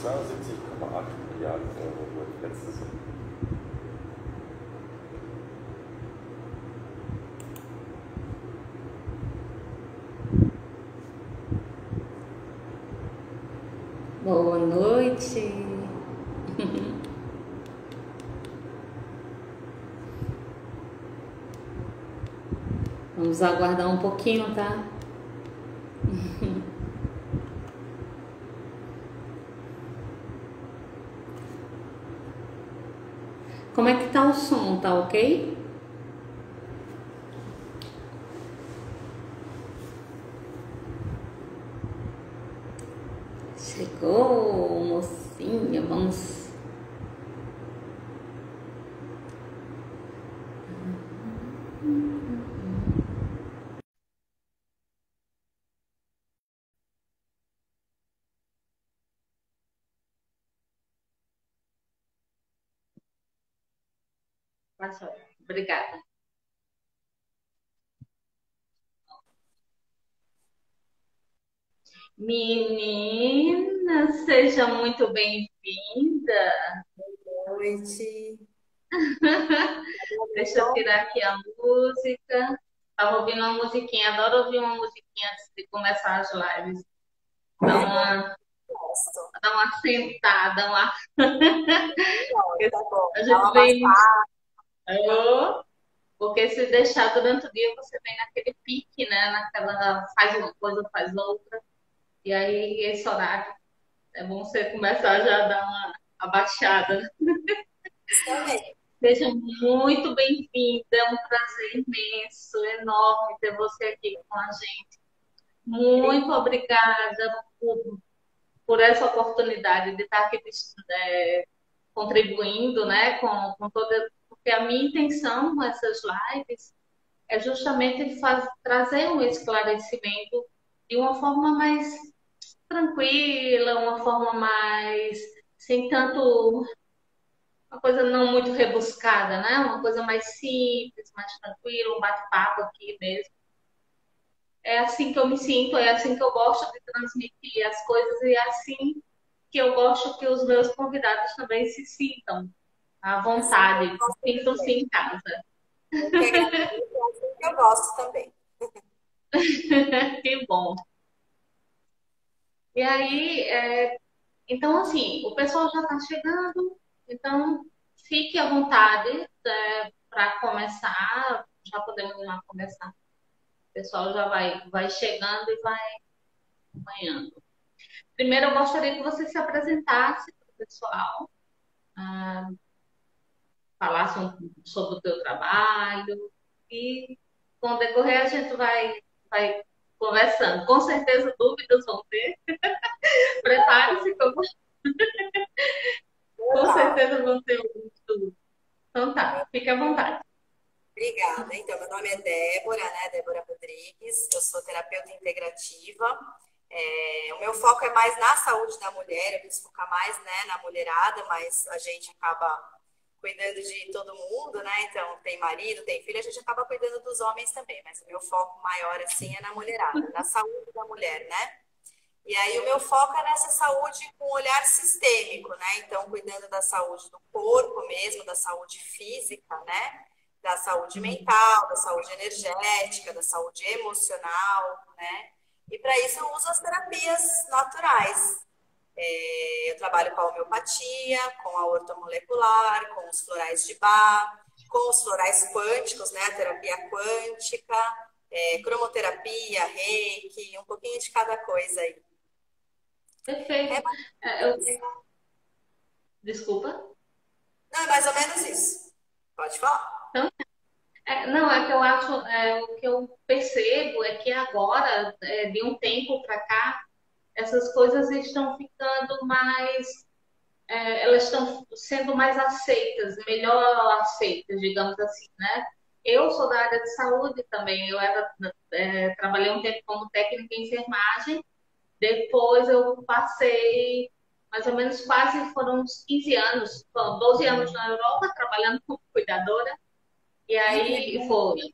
Milliarden Euro nur letztes Jahr. Boa noite. Vamos aguardar um pouquinho, tá? Como é que tá o som? Tá ok? Chegou, mocinha, vamos. Passou. Obrigada. Menina, seja muito bem-vinda. Boa noite. Deixa eu tirar aqui a música. Estava ouvindo uma musiquinha, adoro ouvir uma musiquinha antes de começar as lives. Dá É bom, uma, gosto. dá uma sentada, uma... Não, tá bom. A Dá gente uma vem. massagem. Oh, porque se deixar durante o dia, você vem naquele pique, né? Naquela, faz uma coisa, faz outra. E aí, esse horário, é bom você começar já a dar uma abaixada. Também. Seja muito bem-vinda, é um prazer imenso, enorme ter você aqui com a gente. Muito obrigada por essa oportunidade de estar aqui contribuindo, né, com toda. Porque a minha intenção com essas lives é justamente trazer um esclarecimento de uma forma mais tranquila, uma forma mais sem tanto uma coisa não muito rebuscada, né? Uma coisa mais simples, mais tranquila, um bate-papo aqui mesmo. É assim que eu me sinto, é assim que eu gosto de transmitir as coisas e é assim que eu gosto que os meus convidados também se sintam à Assim que eu vontade, gosto de sintam-se ver. em casa. Eu que agradeço, é assim que eu gosto também. Que bom. E aí, então assim, o pessoal já está chegando, então fique à vontade para começar, já podemos lá começar. O pessoal já vai chegando e vai acompanhando. Primeiro, eu gostaria que você se apresentasse para o pessoal, falasse sobre o teu trabalho e, com o decorrer, a gente vai conversando. Com certeza, dúvidas vão ter. Prepare-se, com Tá. certeza vão ter muitas dúvidas. Então tá, fique à vontade. Obrigada. Então, meu nome é Débora, né? Débora Rodrigues. Eu sou terapeuta integrativa. O meu foco é mais na saúde da mulher. Eu quis focar mais, né, na mulherada, mas a gente acaba cuidando de todo mundo, né? Então, tem marido, tem filho, a gente acaba cuidando dos homens também. Mas o meu foco maior, assim, é na mulherada, na saúde da mulher, né? E aí o meu foco é nessa saúde com um olhar sistêmico, né? Então, cuidando da saúde do corpo mesmo, da saúde física, né? Da saúde mental, da saúde energética, da saúde emocional, né? E para isso eu uso as terapias naturais. Eu trabalho com a homeopatia, com a ortomolecular, com os florais de Bach, com os florais quânticos, né? A terapia quântica, cromoterapia, reiki, um pouquinho de cada coisa aí. É Perfeito. mais É, ou menos. desculpa. Não, é mais ou menos isso. Pode falar. Então, não, é que eu acho, o que eu percebo é que agora, de um tempo para cá, essas coisas estão ficando mais, elas estão sendo mais aceitas, melhor aceitas, digamos assim, né? Eu sou da área de saúde também, trabalhei um tempo como técnica em enfermagem, depois eu passei mais ou menos quase, foram uns 15 anos, bom, 12 anos na Europa, trabalhando como cuidadora, e Ai, que aí legal. foi.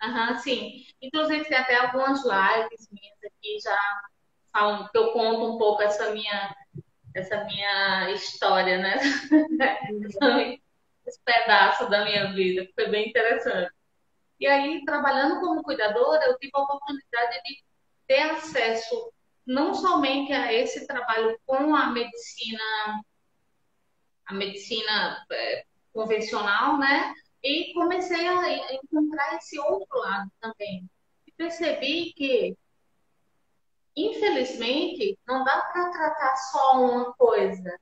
Aham, sim. Inclusive, tem até algumas lives minhas aqui já falam que eu conto um pouco essa minha essa minha história, né? Esse pedaço da minha vida, que foi bem interessante. E aí, trabalhando como cuidadora, eu tive a oportunidade de ter acesso não somente a esse trabalho com a medicina convencional, né? E comecei a encontrar esse outro lado também. E percebi que, infelizmente, não dá para tratar só uma coisa.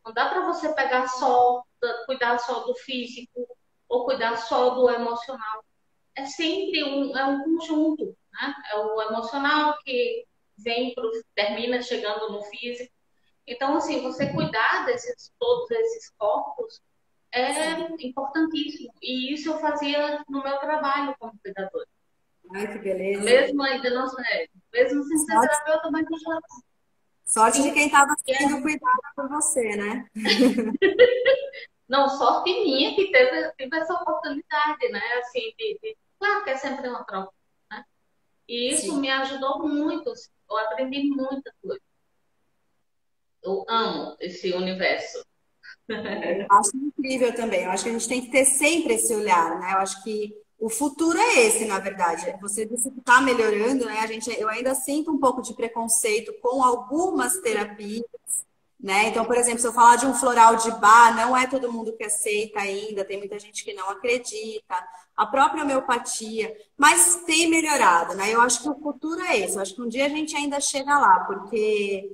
Não dá para você pegar só, cuidar só do físico ou cuidar só do emocional. É sempre um conjunto, né? É o emocional que termina chegando no físico. Então, assim, você cuidar todos esses corpos é Sim. importantíssimo. E isso eu fazia no meu trabalho como cuidadora. Ai, que beleza. Mesmo ainda não mesmo sem ser Sorte, terapeuta, mas eu já sorte de quem estava sendo tinha. cuidado por você, né? Não, sorte minha que teve essa oportunidade, né? Assim, claro que é sempre uma troca, né? E isso Sim. me ajudou muito. Assim, eu aprendi muita coisa. Eu amo esse universo. Eu acho incrível também. Eu acho que a gente tem que ter sempre esse olhar, né? Eu acho que o futuro é esse, na verdade. Você disse que está melhorando, né? Eu ainda sinto um pouco de preconceito com algumas terapias, né? Então, por exemplo, se eu falar de um floral de bar, não é todo mundo que aceita ainda, tem muita gente que não acredita. A própria homeopatia, mas tem melhorado, né? Eu acho que o futuro é esse. Eu acho que um dia a gente ainda chega lá, porque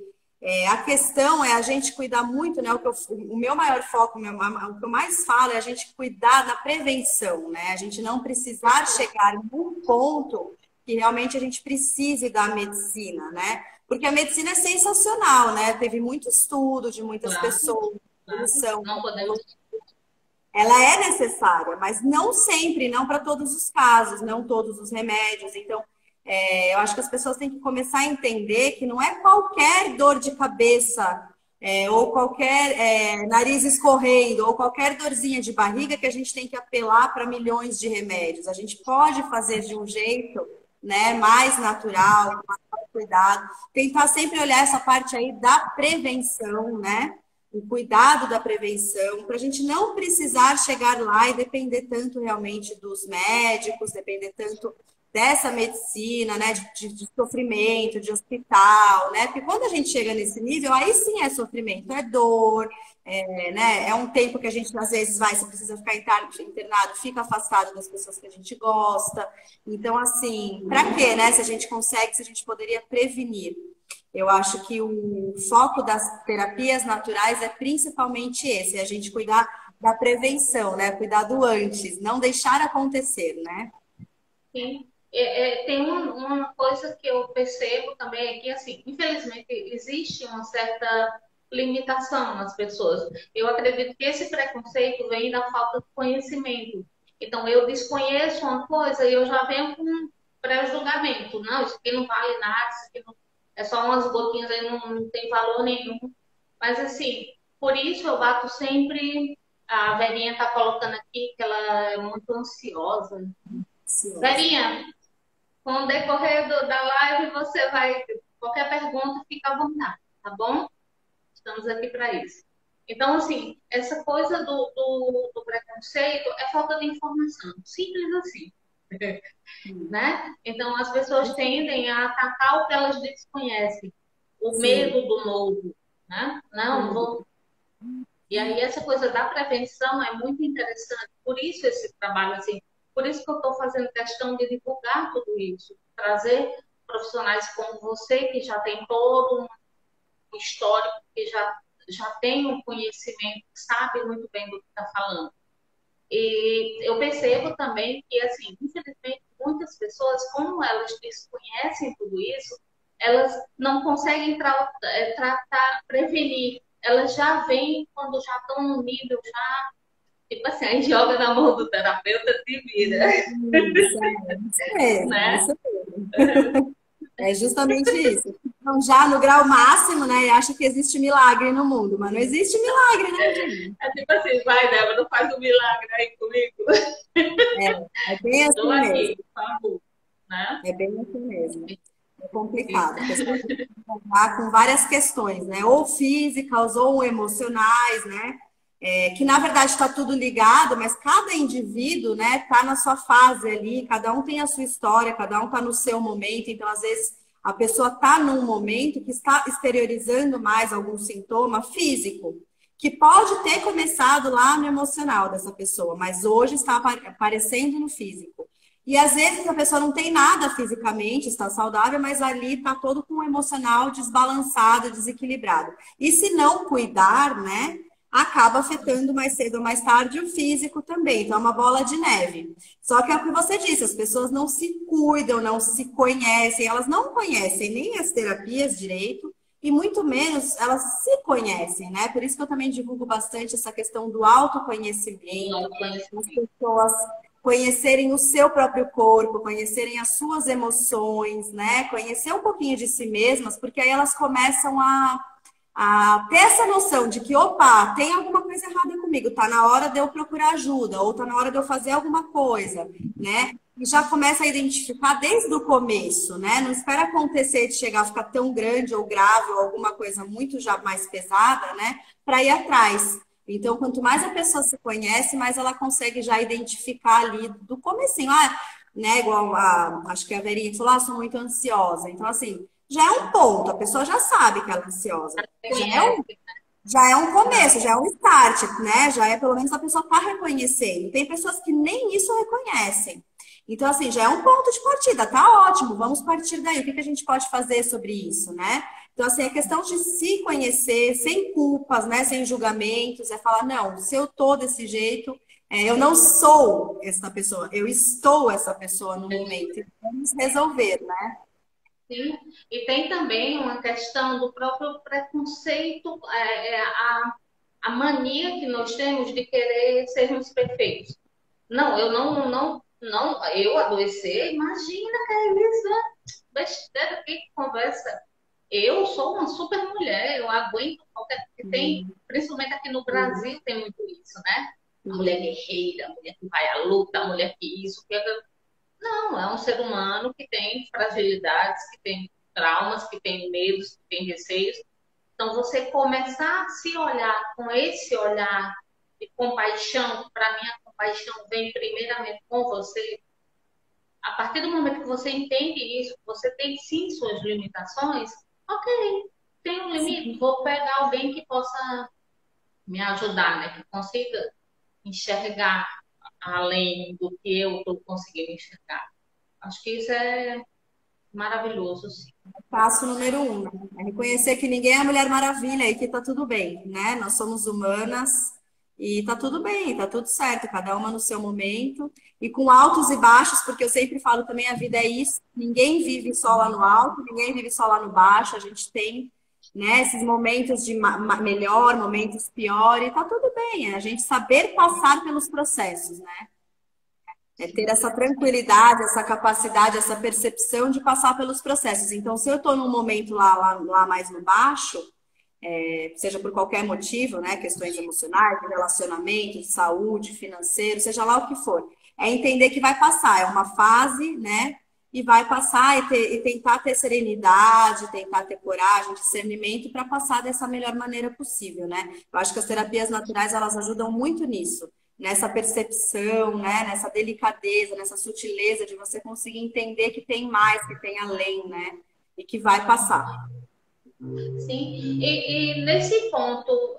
a questão é a gente cuidar muito, né? O meu maior foco, o que eu mais falo é a gente cuidar da prevenção, né? A gente não precisar chegar num ponto que realmente a gente precise da medicina, né? Porque a medicina é sensacional, né? Teve muito estudo de muitas Claro, pessoas, claro. evolução. Não podemos. Ela é necessária, mas não sempre, não para todos os casos, não todos os remédios. Então, eu acho que as pessoas têm que começar a entender que não é qualquer dor de cabeça, ou qualquer nariz escorrendo, ou qualquer dorzinha de barriga que a gente tem que apelar para milhões de remédios. A gente pode fazer de um jeito, né, mais natural, com mais cuidado, tentar sempre olhar essa parte aí da prevenção, né? O cuidado da prevenção, para a gente não precisar chegar lá e depender tanto realmente dos médicos, depender tanto dessa medicina, né, de sofrimento, de hospital, né? Porque quando a gente chega nesse nível, aí sim é sofrimento, é dor, né? É um tempo que a gente às vezes vai, se precisa ficar internado, fica afastado das pessoas que a gente gosta. Então, assim, para quê, né? Se a gente consegue, se a gente poderia prevenir. Eu acho que o foco das terapias naturais é principalmente esse, é a gente cuidar da prevenção, né? Cuidar do antes, não deixar acontecer, né? Sim. Tem uma coisa que eu percebo também é que, assim, infelizmente, existe uma certa limitação nas pessoas. Eu acredito que esse preconceito vem da falta de conhecimento. Então, eu desconheço uma coisa e eu já venho com um pré-julgamento. Não, isso aqui não vale nada, isso aqui não, é só umas gotinhas aí, não tem valor nenhum. Mas, assim, por isso eu bato sempre. A Verinha está colocando aqui que ela é muito ansiosa. Ansiosa. Verinha, com o decorrer da live, você vai. Qualquer pergunta, fica à vontade, tá bom? Estamos aqui para isso. Então, assim, essa coisa do preconceito é falta de informação. Simples assim. Né? Então, as pessoas tendem a atacar o que elas desconhecem. O Sim, medo do novo. Né? Não, vou. E aí, essa coisa da prevenção é muito interessante. Por isso, esse trabalho, assim, por isso que eu estou fazendo questão de divulgar tudo isso, trazer profissionais como você, que já tem todo um histórico, que já tem um conhecimento, sabe muito bem do que está falando. E eu percebo também que, assim, infelizmente, muitas pessoas, como elas desconhecem tudo isso, elas não conseguem tratar, prevenir. Elas já vêm quando já estão no nível, já, tipo assim, aí joga na mão do terapeuta e vira, isso mesmo, é né? isso mesmo. É justamente isso. Então, já no grau máximo, né? Acha que existe milagre no mundo, mas não existe milagre, né, gente? É tipo assim, vai, Débora, faz um milagre aí comigo. É bem Estou assim mesmo. aqui, por favor, né? É bem assim mesmo. É complicado. A pessoa tem que lidar com várias questões, né? Ou físicas ou emocionais, né? Que na verdade está tudo ligado, mas cada indivíduo, né, está na sua fase ali, cada um tem a sua história, cada um está no seu momento, então às vezes a pessoa está num momento que está exteriorizando mais algum sintoma físico, que pode ter começado lá no emocional dessa pessoa, mas hoje está aparecendo no físico. E às vezes a pessoa não tem nada fisicamente, está saudável, mas ali está todo com o emocional desbalançado, desequilibrado. E se não cuidar, né, acaba afetando mais cedo ou mais tarde o físico também. Então é uma bola de neve. Só que é o que você disse, as pessoas não se cuidam, não se conhecem, elas não conhecem nem as terapias direito, e muito menos elas se conhecem, né? Por isso que eu também divulgo bastante essa questão do autoconhecimento, as pessoas conhecerem o seu próprio corpo, conhecerem as suas emoções, né? Conhecer um pouquinho de si mesmas, porque aí elas começam a ter essa noção de que, opa, tem alguma coisa errada comigo, tá na hora de eu procurar ajuda, ou tá na hora de eu fazer alguma coisa, né? E já começa a identificar desde o começo, né? Não espera acontecer de chegar a ficar tão grande ou grave ou alguma coisa muito já mais pesada, né? Para ir atrás. Então, quanto mais a pessoa se conhece, mais ela consegue já identificar ali do comecinho. Ah, né? Igual acho que a Verinha falou, sou muito ansiosa. Então, assim, já é um ponto, a pessoa já sabe que ela é ansiosa. Já é um começo, já é um start, né? Já é pelo menos a pessoa está reconhecendo. Tem pessoas que nem isso reconhecem. Então, assim, já é um ponto de partida, tá ótimo, vamos partir daí. O que a gente pode fazer sobre isso, né? Então, assim, a questão de se conhecer, sem culpas, né? Sem julgamentos, é falar, não, se eu tô desse jeito, eu não sou essa pessoa, eu estou essa pessoa no momento. Então, vamos resolver, né? Sim, e tem também uma questão do próprio preconceito, a mania que nós temos de querer sermos perfeitos. Não, eu não, eu adoecer, imagina que é isso, né? Besteira, que conversa. Eu sou uma super mulher, eu aguento qualquer. Tem, principalmente aqui no Brasil, tem muito isso, né? A mulher guerreira, a mulher que vai à luta, a mulher que isso, que aquilo. Não, é um ser humano que tem fragilidades, que tem traumas, que tem medos, que tem receios. Então, você começar a se olhar com esse olhar de compaixão, para mim a compaixão vem primeiramente com você. A partir do momento que você entende isso, você tem sim suas limitações, ok, tem um limite, vou pegar alguém que possa me ajudar, né? Que consiga enxergar além do que eu estou conseguindo enxergar. Acho que isso é maravilhoso, sim. Passo número 1, né? É reconhecer que ninguém é a Mulher Maravilha e que tá tudo bem, né? Nós somos humanas e tá tudo bem, tá tudo certo, cada uma no seu momento e com altos e baixos, porque eu sempre falo também, a vida é isso, ninguém vive só lá no alto, ninguém vive só lá no baixo, a gente tem, né, esses momentos de melhor, momentos pior e tá tudo bem, é a gente saber passar pelos processos, né? É ter essa tranquilidade, essa capacidade, essa percepção de passar pelos processos. Então, se eu estou num momento lá mais no baixo, seja por qualquer motivo, né? Questões emocionais, de relacionamento, de saúde, financeiro, seja lá o que for, é entender que vai passar, é uma fase, né? E vai passar e tentar ter serenidade, tentar ter coragem, discernimento para passar dessa melhor maneira possível, né? Eu acho que as terapias naturais, elas ajudam muito nisso, nessa percepção, né? Nessa delicadeza, nessa sutileza de você conseguir entender que tem mais, que tem além, né? E que vai passar. Sim, e nesse ponto,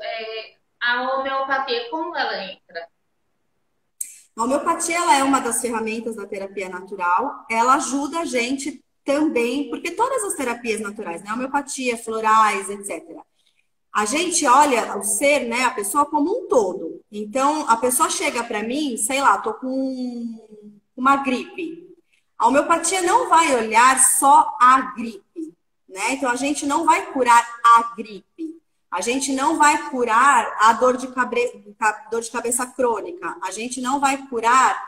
a homeopatia, como ela entra? A homeopatia, ela é uma das ferramentas da terapia natural. Ela ajuda a gente também, porque todas as terapias naturais, né? Homeopatia, florais, etc. A gente olha o ser, né, a pessoa como um todo. Então, a pessoa chega para mim, sei lá, tô com uma gripe. A homeopatia não vai olhar só a gripe, né? Então, a gente não vai curar a gripe. A gente não vai curar a dor de cabeça crônica. A gente não vai curar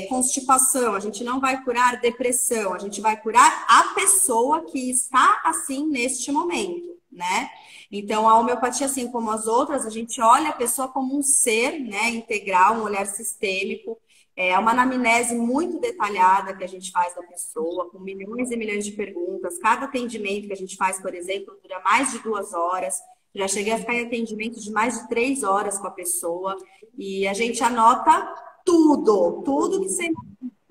constipação. A gente não vai curar depressão. A gente vai curar a pessoa que está assim neste momento, né? Então, a homeopatia, assim como as outras, a gente olha a pessoa como um ser, né, integral, um olhar sistêmico, É uma anamnese muito detalhada que a gente faz da pessoa, com milhões e milhões de perguntas. Cada atendimento que a gente faz, por exemplo, dura mais de 2 horas. Já cheguei a ficar em atendimento de mais de 3 horas com a pessoa. E a gente anota tudo que você,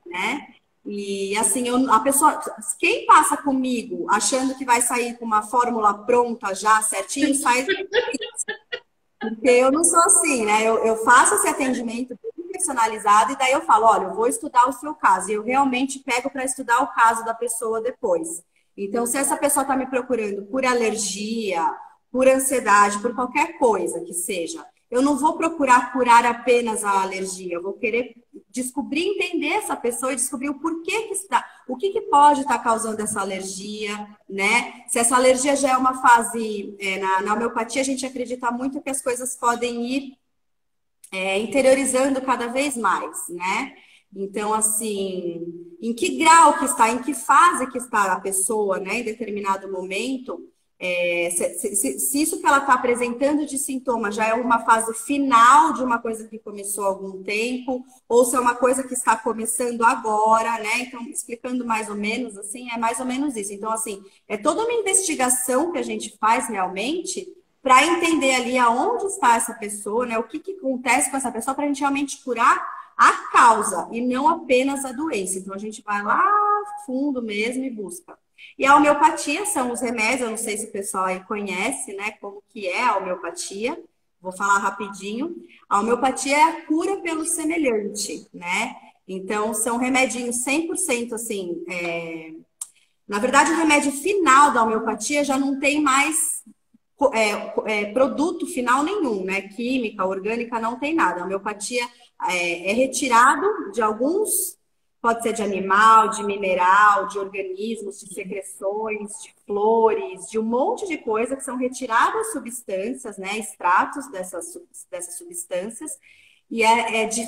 né? E assim, a pessoa, quem passa comigo achando que vai sair com uma fórmula pronta já, certinho, sai. Porque eu não sou assim, né? Eu faço esse atendimento bem personalizado e daí eu falo, olha, eu vou estudar o seu caso. E eu realmente pego para estudar o caso da pessoa depois. Então, se essa pessoa está me procurando por alergia, por ansiedade, por qualquer coisa que seja, eu não vou procurar curar apenas a alergia. Eu vou querer descobrir, entender essa pessoa e descobrir o porquê que está, o que pode estar causando essa alergia, né? Se essa alergia já é uma fase, na homeopatia a gente acredita muito que as coisas podem ir interiorizando cada vez mais, né? Então, assim, em que grau que está, em que fase que está a pessoa, né, em determinado momento, se isso que ela está apresentando de sintoma já é uma fase final de uma coisa que começou há algum tempo, ou se é uma coisa que está começando agora, né? Então, explicando mais ou menos, assim, é mais ou menos isso. Então, assim, é toda uma investigação que a gente faz realmente para entender ali aonde está essa pessoa, né? O que acontece com essa pessoa para a gente realmente curar a causa e não apenas a doença. Então, a gente vai lá fundo mesmo e busca. E a homeopatia são os remédios, eu não sei se o pessoal aí conhece, né, como que é a homeopatia. Vou falar rapidinho. A homeopatia é a cura pelo semelhante, né? Então, são remedinhos 100% assim... Na verdade, o remédio final da homeopatia já não tem mais produto final nenhum, né? Química, orgânica, não tem nada. A homeopatia é retirado de alguns, pode ser de animal, de mineral, de organismos, de secreções, de flores, de um monte de coisa que são retiradas substâncias, né? Extratos dessas substâncias. E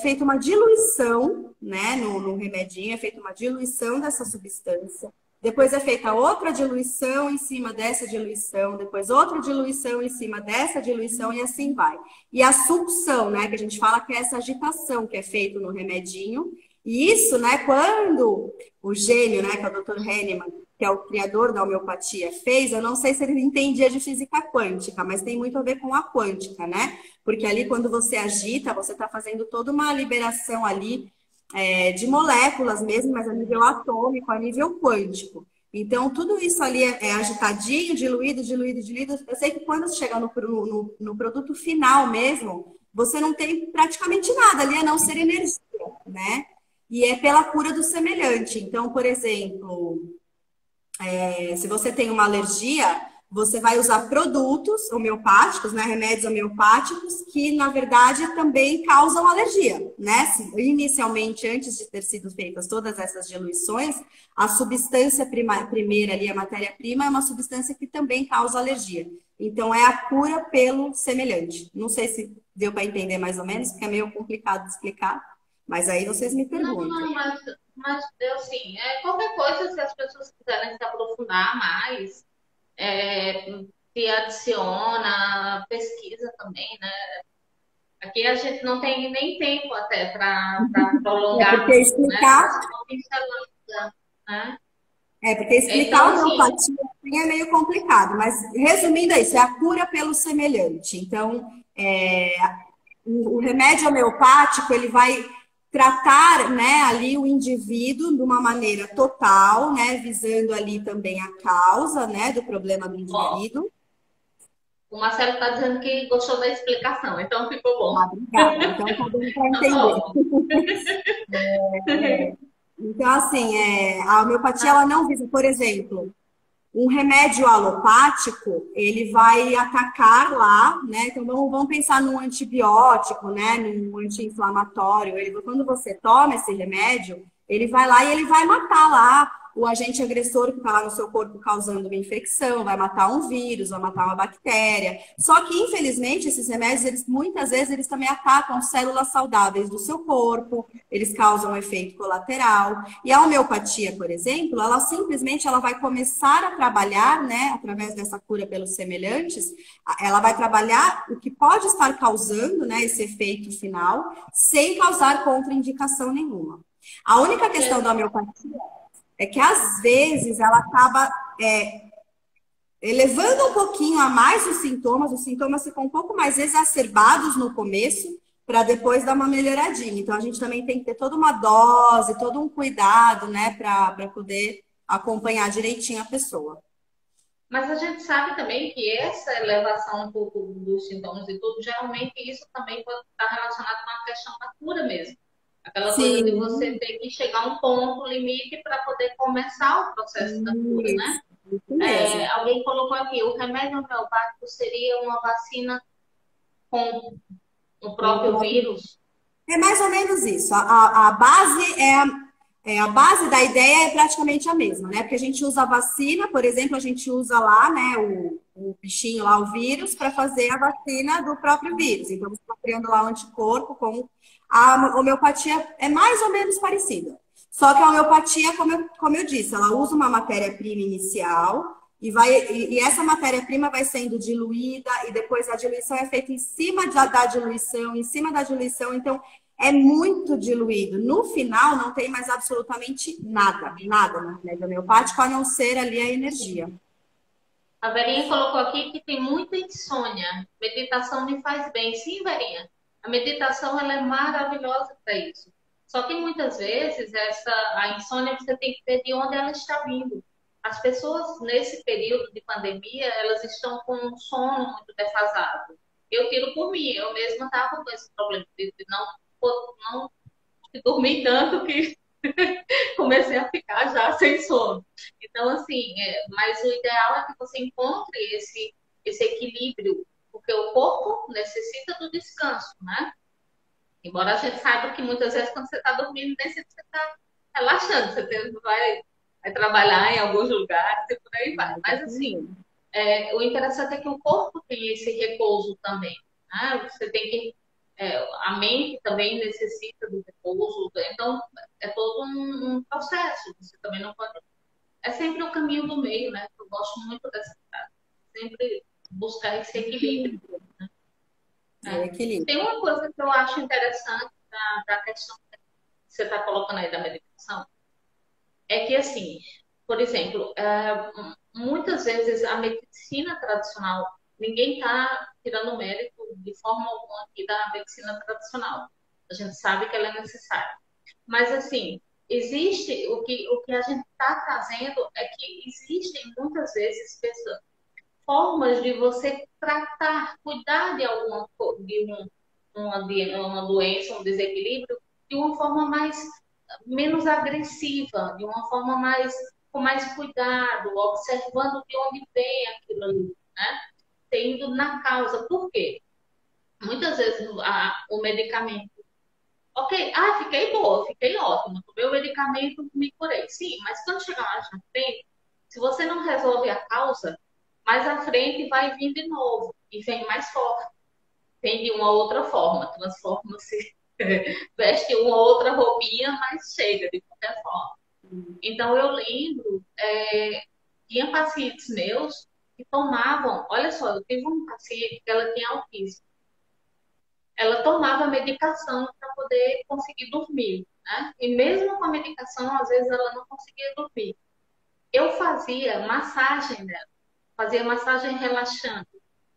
feita uma diluição, né? No remedinho, é feita uma diluição dessa substância. Depois é feita outra diluição em cima dessa diluição, depois outra diluição em cima dessa diluição e assim vai. E a sucção, né, que a gente fala que é essa agitação que é feito no remedinho. E isso, né, quando o gênio, né, que é o Dr. Hahnemann, que é o criador da homeopatia, fez, eu não sei se ele entendia de física quântica, mas tem muito a ver com a quântica, né? Porque ali quando você agita, você está fazendo toda uma liberação ali de moléculas mesmo, mas a nível atômico, a nível quântico. Então, tudo isso ali é agitadinho, diluído. Eu sei que quando chega no produto final mesmo, você não tem praticamente nada ali, a não ser energia, né? E é pela cura do semelhante. Então, por exemplo, se você tem uma alergia, você vai usar produtos homeopáticos, né, remédios homeopáticos, que, na verdade, também causam alergia, né? Inicialmente, antes de ter sido feitas todas essas diluições, a substância primeira ali, a matéria-prima, é uma substância que também causa alergia. Então, é a cura pelo semelhante. Não sei se deu para entender mais ou menos, porque é meio complicado de explicar, mas aí vocês me perguntam. Não, mas eu sim. Qualquer coisa, se as pessoas quiserem se aprofundar mais, se adiciona pesquisa também, né? Aqui a gente não tem nem tempo até para prolongar. Porque explicar... Né? Porque explicar a homeopatia assim é meio complicado, mas resumindo é isso, é a cura pelo semelhante. Então, o remédio homeopático, ele vai tratar, né, ali o indivíduo de uma maneira total, né, visando ali também a causa, né, do problema do indivíduo. O Marcelo está dizendo que gostou da explicação, então ficou bom. Obrigada, então tá dando para entender. Então, assim, a homeopatia, ela não visa, por exemplo, um remédio alopático, ele vai atacar lá, né? Então, vamos pensar num antibiótico, né? Num anti-inflamatório. Quando você toma esse remédio, ele vai lá e ele vai matar lá o agente agressor que está lá no seu corpo causando uma infecção, vai matar um vírus, vai matar uma bactéria. Só que, infelizmente, esses remédios, muitas vezes, eles também atacam células saudáveis do seu corpo, eles causam um efeito colateral. E a homeopatia, por exemplo, ela simplesmente ela vai começar a trabalhar, né, através dessa cura pelos semelhantes, ela vai trabalhar o que pode estar causando, né, esse efeito final, sem causar contraindicação nenhuma. A única questão da homeopatia é que, às vezes, ela acaba elevando um pouquinho a mais os sintomas ficam um pouco mais exacerbados no começo, para depois dar uma melhoradinha. Então, a gente também tem que ter toda uma dose, todo um cuidado, né, para poder acompanhar direitinho a pessoa. Mas a gente sabe também que essa elevação um pouco dos sintomas e tudo, geralmente isso também pode estar relacionado com a questão da cura mesmo. Aquela coisa de você ter que chegar a um ponto limite para poder começar o processo da cura, né? Isso mesmo. Alguém colocou aqui, o remédio homeopático seria uma vacina com o próprio vírus? É mais ou menos isso. A base a base da ideia é praticamente a mesma, né? Porque a gente usa a vacina, por exemplo, a gente usa lá, né, o bichinho lá, o vírus, para fazer a vacina do próprio vírus. Então, você está criando lá um anticorpo com a homeopatia é mais ou menos parecida. Só que a homeopatia, como eu disse, ela usa uma matéria-prima inicial e essa matéria-prima vai sendo diluída e depois a diluição é feita em cima da diluição, em cima da diluição. Então, é muito diluído. No final, não tem mais absolutamente nada no remédio homeopático, a não ser ali a energia. A Verinha colocou aqui que tem muita insônia. Meditação me faz bem. Sim, Verinha. A meditação ela é maravilhosa para isso. Só que muitas vezes a insônia você tem que ver de onde ela está vindo. As pessoas nesse período de pandemia elas estão com um sono muito defasado. Eu tiro por mim. Eu mesma estava com esse problema de não dormir tanto que comecei a ficar já sem sono. Então, assim, mas o ideal é que você encontre esse equilíbrio, porque o corpo necessita do descanso, né? Embora a gente saiba que muitas vezes quando você está dormindo, nem sempre você está relaxando, você vai trabalhar em alguns lugares e por aí vai. Mas, assim, o interessante é que o corpo tem esse repouso também, né? Você tem que a mente também necessita do repouso, então é todo um processo. Você também não pode. É sempre o caminho do meio, né? Eu gosto muito dessa frase. Sempre buscar esse equilíbrio. Né? Equilíbrio. Tem uma coisa que eu acho interessante da questão que você está colocando aí da meditação, é que, assim, por exemplo, muitas vezes a medicina tradicional, ninguém está tirando mérito de forma alguma aqui da medicina tradicional. A gente sabe que ela é necessária. Mas, assim, existe, o que a gente está trazendo é que existem muitas vezes formas de você tratar, cuidar de uma doença, um desequilíbrio, de uma forma menos agressiva, de uma forma com mais cuidado, observando de onde vem aquilo ali, né? Tendo na causa. Por quê? Muitas vezes o medicamento, ok, fiquei boa, fiquei ótima, tomei o medicamento, me curei. Sim, mas quando chegar mais na frente, se você não resolve a causa, mais à frente vai vir de novo e vem mais forte. Vem de uma outra forma, transforma-se, veste uma outra roupinha, mas chega de qualquer forma. Então, eu lembro, tinha pacientes meus que tomavam, olha só, eu tive uma paciente que ela tinha autismo. Ela tomava medicação para poder conseguir dormir, né? E mesmo com a medicação, às vezes ela não conseguia dormir. Eu fazia massagem nela, fazia massagem relaxante.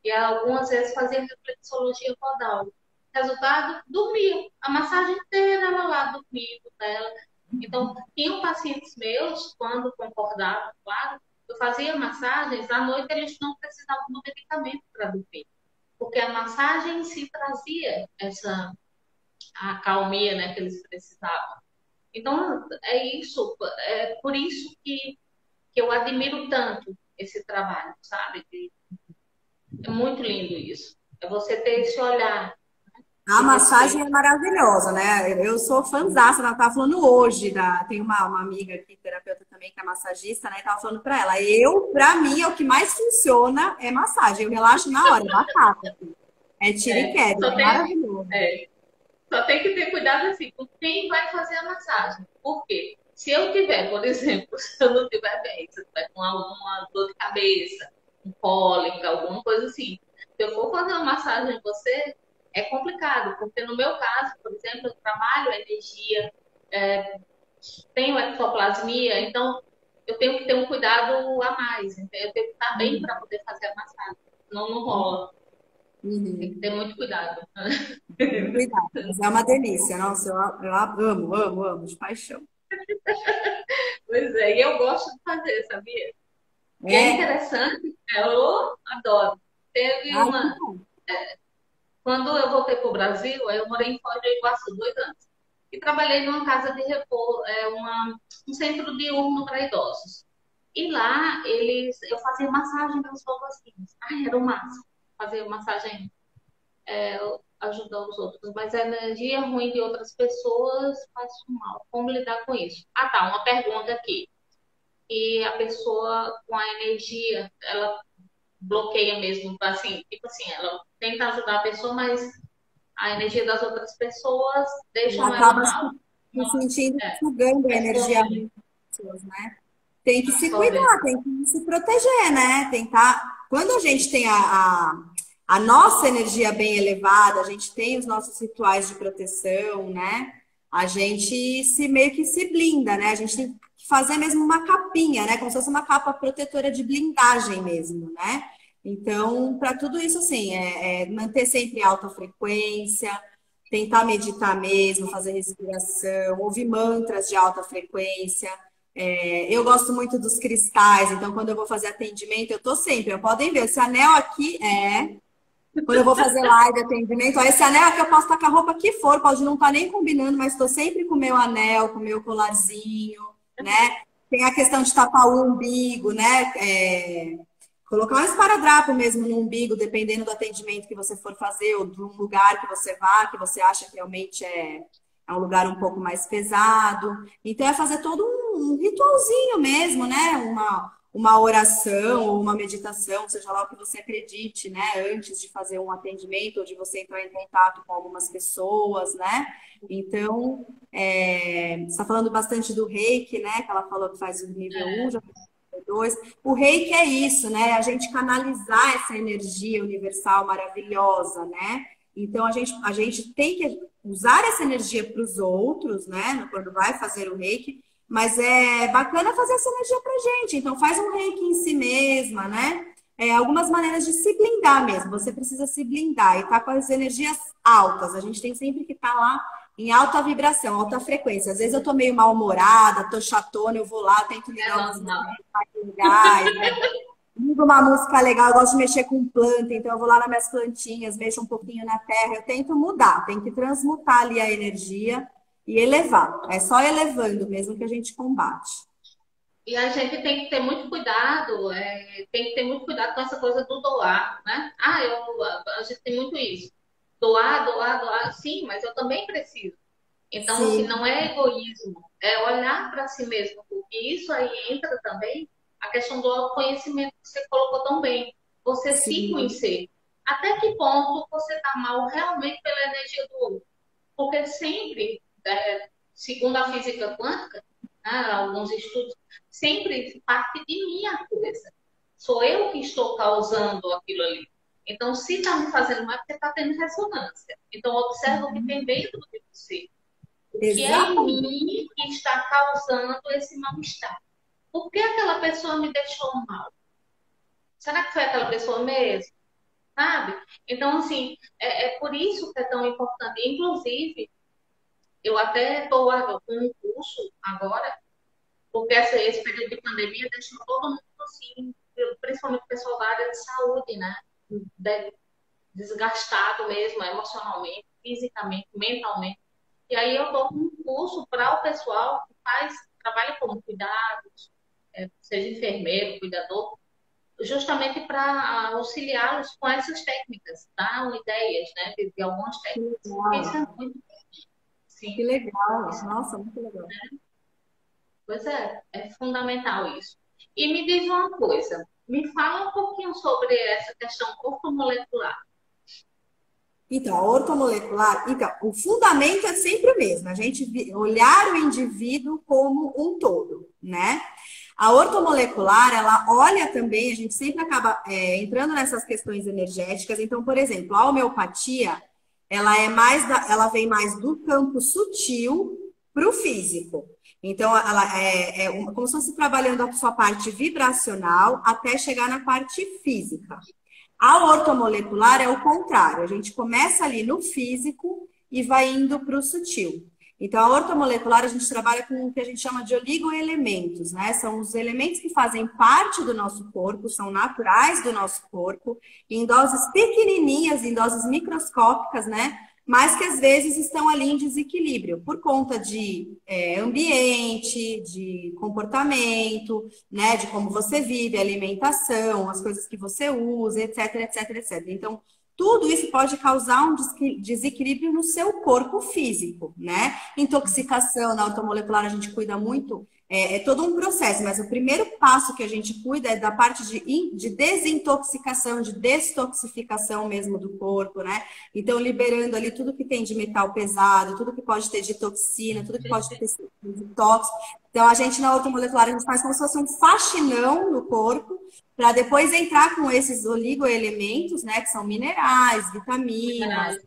E algumas vezes fazia reflexologia podal. Resultado, dormia. A massagem inteira ela lá dormindo dela. Então, tinham pacientes meus, quando concordavam, claro, eu fazia massagens, à noite eles não precisavam do medicamento para dormir. Porque a massagem em si trazia a calmia, né, que eles precisavam. Então, é isso. É por isso que eu admiro tanto esse trabalho, sabe? É muito lindo isso. É você ter esse olhar. A de massagem respeito. é maravilhosa, né? Eu sou fãzaça, ela tava falando hoje, tem uma amiga aqui, terapeuta também, que é massagista, né? E tava falando pra ela, pra mim, é o que mais funciona é massagem. Eu relaxo na hora, é batata. Assim. É tiro e É, queda, só é tem, maravilhoso. é, só tem que ter cuidado assim com quem vai fazer a massagem. Por quê? Se eu tiver, por exemplo, se eu não tiver bem, se eu tiver com alguma dor de cabeça, um cólica, alguma coisa assim, se eu for fazer uma massagem em você, é complicado, porque no meu caso, por exemplo, eu trabalho energia, é, tenho ectoplasmia, então eu tenho que ter um cuidado a mais, então eu tenho que estar bem para poder fazer a massagem, senão não rola, tem que Uhum. ter muito cuidado. Muito cuidado, mas é uma delícia. Nossa, eu amo, amo, amo, de paixão. Pois é, e eu gosto de fazer, sabia? E é É? interessante, eu adoro. Teve Ai, que uma. bom. Quando eu voltei para o Brasil, eu morei em Foz do Iguaçu 2 anos. E trabalhei numa casa de repouso, um centro diurno para idosos. E lá eu fazia massagem para os vovozinhos. Ai, era o máximo. Fazer massagem, ajudar os outros. Mas a energia ruim de outras pessoas faz mal. Como lidar com isso? Ah, tá. Uma pergunta aqui. E a pessoa com a energia, ela bloqueia mesmo, assim, tipo assim, ela tenta ajudar a pessoa, mas a energia das outras pessoas Ela deixam ela acaba mal. se sentindo É, sugando a energia absorvendo, ruim das pessoas, né? Tem que se absorvendo. cuidar, tem que se proteger, né? Tentar. Quando a gente tem a nossa energia bem elevada, a gente tem os nossos rituais de proteção, né? A gente se meio que se blinda, né? A gente tem que fazer mesmo uma capinha, né? Como se fosse uma capa protetora de blindagem mesmo, né? Então, para tudo isso, assim, manter sempre alta frequência, tentar meditar mesmo, fazer respiração, ouvir mantras de alta frequência. Eu gosto muito dos cristais, então quando eu vou fazer atendimento, eu tô sempre, podem ver, esse anel aqui quando eu vou fazer live atendimento, ó, esse anel aqui eu posso estar com a roupa que for, pode não estar nem combinando, mas estou sempre com o meu anel, com o meu colarzinho, né? Tem a questão de tapar o umbigo, né? Colocar um esparadrapo mesmo no umbigo, dependendo do atendimento que você for fazer, ou de um lugar que você vá, que você acha que realmente é um lugar um pouco mais pesado. Então, é fazer todo um ritualzinho mesmo, né? Uma oração ou uma meditação, seja lá o que você acredite, né? Antes de fazer um atendimento ou de você entrar em contato com algumas pessoas, né? Então, você está falando bastante do reiki, né? Que ela falou que faz o nível 1, já faz o nível 2. O reiki é isso, né? A gente canalizar essa energia universal maravilhosa, né? Então, a gente tem que usar essa energia para os outros, né? Quando vai fazer o reiki, mas é bacana fazer essa energia pra gente. Então, faz um reiki em si mesma, né? Algumas maneiras de se blindar mesmo. Você precisa se blindar e tá com as energias altas. A gente tem sempre que estar lá em alta vibração, alta frequência. Às vezes eu tô meio mal-humorada, tô chatona, eu vou lá, tento É ligar umas normal. músicas legais, né? Ligo uma música legal, eu gosto de mexer com planta, então eu vou lá nas minhas plantinhas, mexo um pouquinho na terra, eu tento mudar, tem que transmutar ali a energia e elevar. É só elevando mesmo que a gente combate. E a gente tem que ter muito cuidado, tem que ter muito cuidado com essa coisa do doar, né? A gente tem muito isso. Doar, doar, doar, sim, mas eu também preciso. Então, assim, Sim, não é egoísmo, é olhar para si mesmo, porque isso aí entra também a questão do autoconhecimento que você colocou tão bem. Você se sim, conhecer. Até que ponto você está mal realmente pela energia do outro? Porque sempre, segundo a física quântica, né, alguns estudos, sempre parte de mim a coisa. Sou eu que estou causando aquilo ali. Então, se está me fazendo mal, é porque está tendo ressonância. Então, observa o que tem dentro de você. O que é em exatamente. mim que está causando esse mal-estar? Por que aquela pessoa me deixou mal? Será que foi aquela pessoa mesmo? Sabe? Então, assim, é por isso que é tão importante. Inclusive, eu até estou com um curso agora, porque esse período de pandemia deixou todo mundo assim, principalmente o pessoal da área de saúde, né? Desgastado mesmo, emocionalmente, fisicamente, mentalmente. E aí eu dou um curso para o pessoal que trabalha como cuidados, seja enfermeiro, cuidador, justamente para auxiliá-los com essas técnicas, dar ideias, né, de algumas Que técnicas. Isso é legal, muito, que sim, legal. isso, Nossa, muito legal. pois é fundamental isso. E me diz uma coisa, me fala um pouquinho sobre essa questão ortomolecular. Então, a ortomolecular, então, o fundamento é sempre o mesmo, a gente olhar o indivíduo como um todo, né? A ortomolecular, ela olha também, a gente sempre acaba entrando nessas questões energéticas. Então, por exemplo, a homeopatia, ela vem mais do campo sutil para o físico. Então, ela como se fosse trabalhando a sua parte vibracional até chegar na parte física. A ortomolecular é o contrário, a gente começa ali no físico e vai indo para o sutil. Então, a ortomolecular, a gente trabalha com o que a gente chama de oligoelementos, né? São os elementos que fazem parte do nosso corpo, são naturais do nosso corpo, em doses pequenininhas, em doses microscópicas, né? Mas que às vezes estão ali em desequilíbrio, por conta de ambiente, de comportamento, né? De como você vive, alimentação, as coisas que você usa, etc, etc, etc. Então, tudo isso pode causar um desequilíbrio no seu corpo físico, né? Intoxicação na automolecular a gente cuida muito, é todo um processo, mas o primeiro passo que a gente cuida é da parte de desintoxicação, de destoxificação mesmo do corpo, né? Então, liberando ali tudo que tem de metal pesado, tudo que pode ter de toxina, tudo que pode ter de tóxico. Então, a gente na automolecular, a gente faz como se fosse um faxinão no corpo, para depois entrar com esses oligoelementos, né, que são minerais, vitaminas,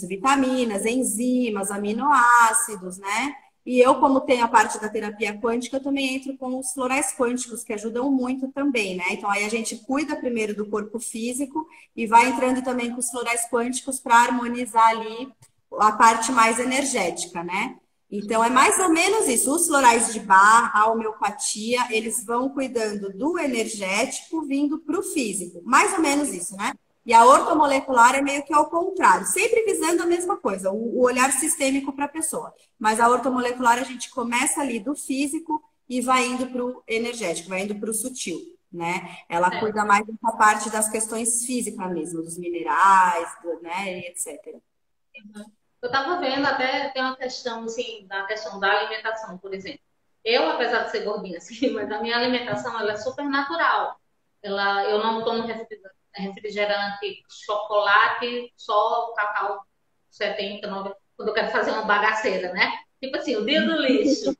vitaminas, enzimas, aminoácidos, né? E eu, como tenho a parte da terapia quântica, eu também entro com os florais quânticos, que ajudam muito também, né? Então, aí a gente cuida primeiro do corpo físico e vai entrando também com os florais quânticos para harmonizar ali a parte mais energética, né? Então, é mais ou menos isso. Os florais de Bach, a homeopatia, eles vão cuidando do energético vindo para o físico. Mais ou menos isso, né? E a ortomolecular é meio que ao contrário, sempre visando a mesma coisa, o olhar sistêmico para a pessoa. Mas a ortomolecular a gente começa ali do físico e vai indo para o energético, vai indo para o sutil, né? Ela cuida mais dessa parte das questões físicas mesmo, dos minerais, né, e etc. Eu estava vendo até tem uma questão assim, da questão da alimentação, por exemplo. Eu, apesar de ser gordinha, assim, mas a minha alimentação ela é super natural. Eu não tomo refrigerante, chocolate, só cacau 70, 90, quando eu quero fazer uma bagaceira, né? Tipo assim, o dia do lixo.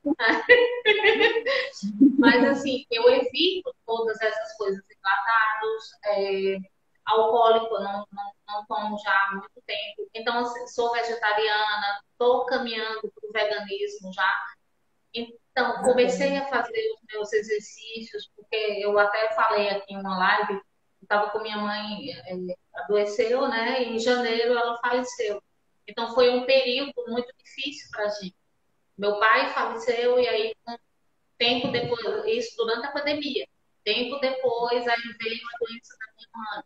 Mas assim, eu evito todas essas coisas enlatados, alcoólico, eu não tomo já há muito tempo. Então, assim, sou vegetariana, estou caminhando para o veganismo já. Então, comecei a fazer os meus exercícios, porque eu até falei aqui em uma live, estava com minha mãe, adoeceu, né? E em janeiro ela faleceu. Então, foi um período muito difícil para a gente. Meu pai faleceu e aí, um tempo depois, isso durante a pandemia. Tempo depois, aí veio a doença da minha mãe.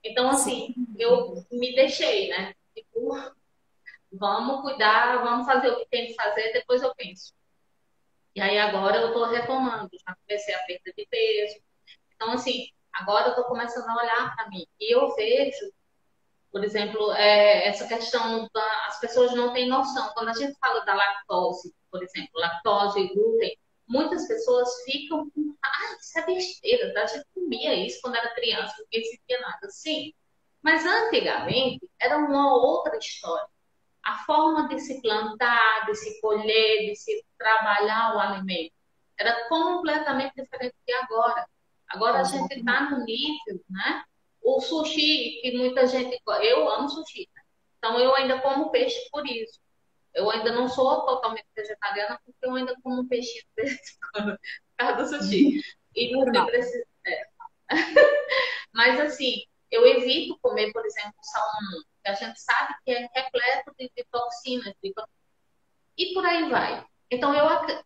Então, assim, eu me deixei, né? Tipo, vamos cuidar, vamos fazer o que tem que fazer, depois eu penso. E aí agora eu estou retomando, já comecei a perda de peso. Então, assim, agora eu estou começando a olhar para mim. E eu vejo, por exemplo, essa questão as pessoas não têm noção. Quando a gente fala da lactose, por exemplo, lactose e glúten, muitas pessoas ficam com, isso é besteira, a gente comia isso quando era criança, não existia nada. Sim, mas antigamente era uma outra história. A forma de se plantar, de se colher, de se trabalhar o alimento era completamente diferente de agora. Agora a gente está no nível, né? O sushi, que muita gente. Eu amo sushi, né? Então eu ainda como peixe por isso. Eu ainda não sou totalmente vegetariana, porque eu ainda como peixe de vez em quando, por causa do sushi. E porque precisa. Mas assim, eu evito comer, por exemplo, salmão, que a gente sabe que é repleto de toxinas, e por aí vai. Então,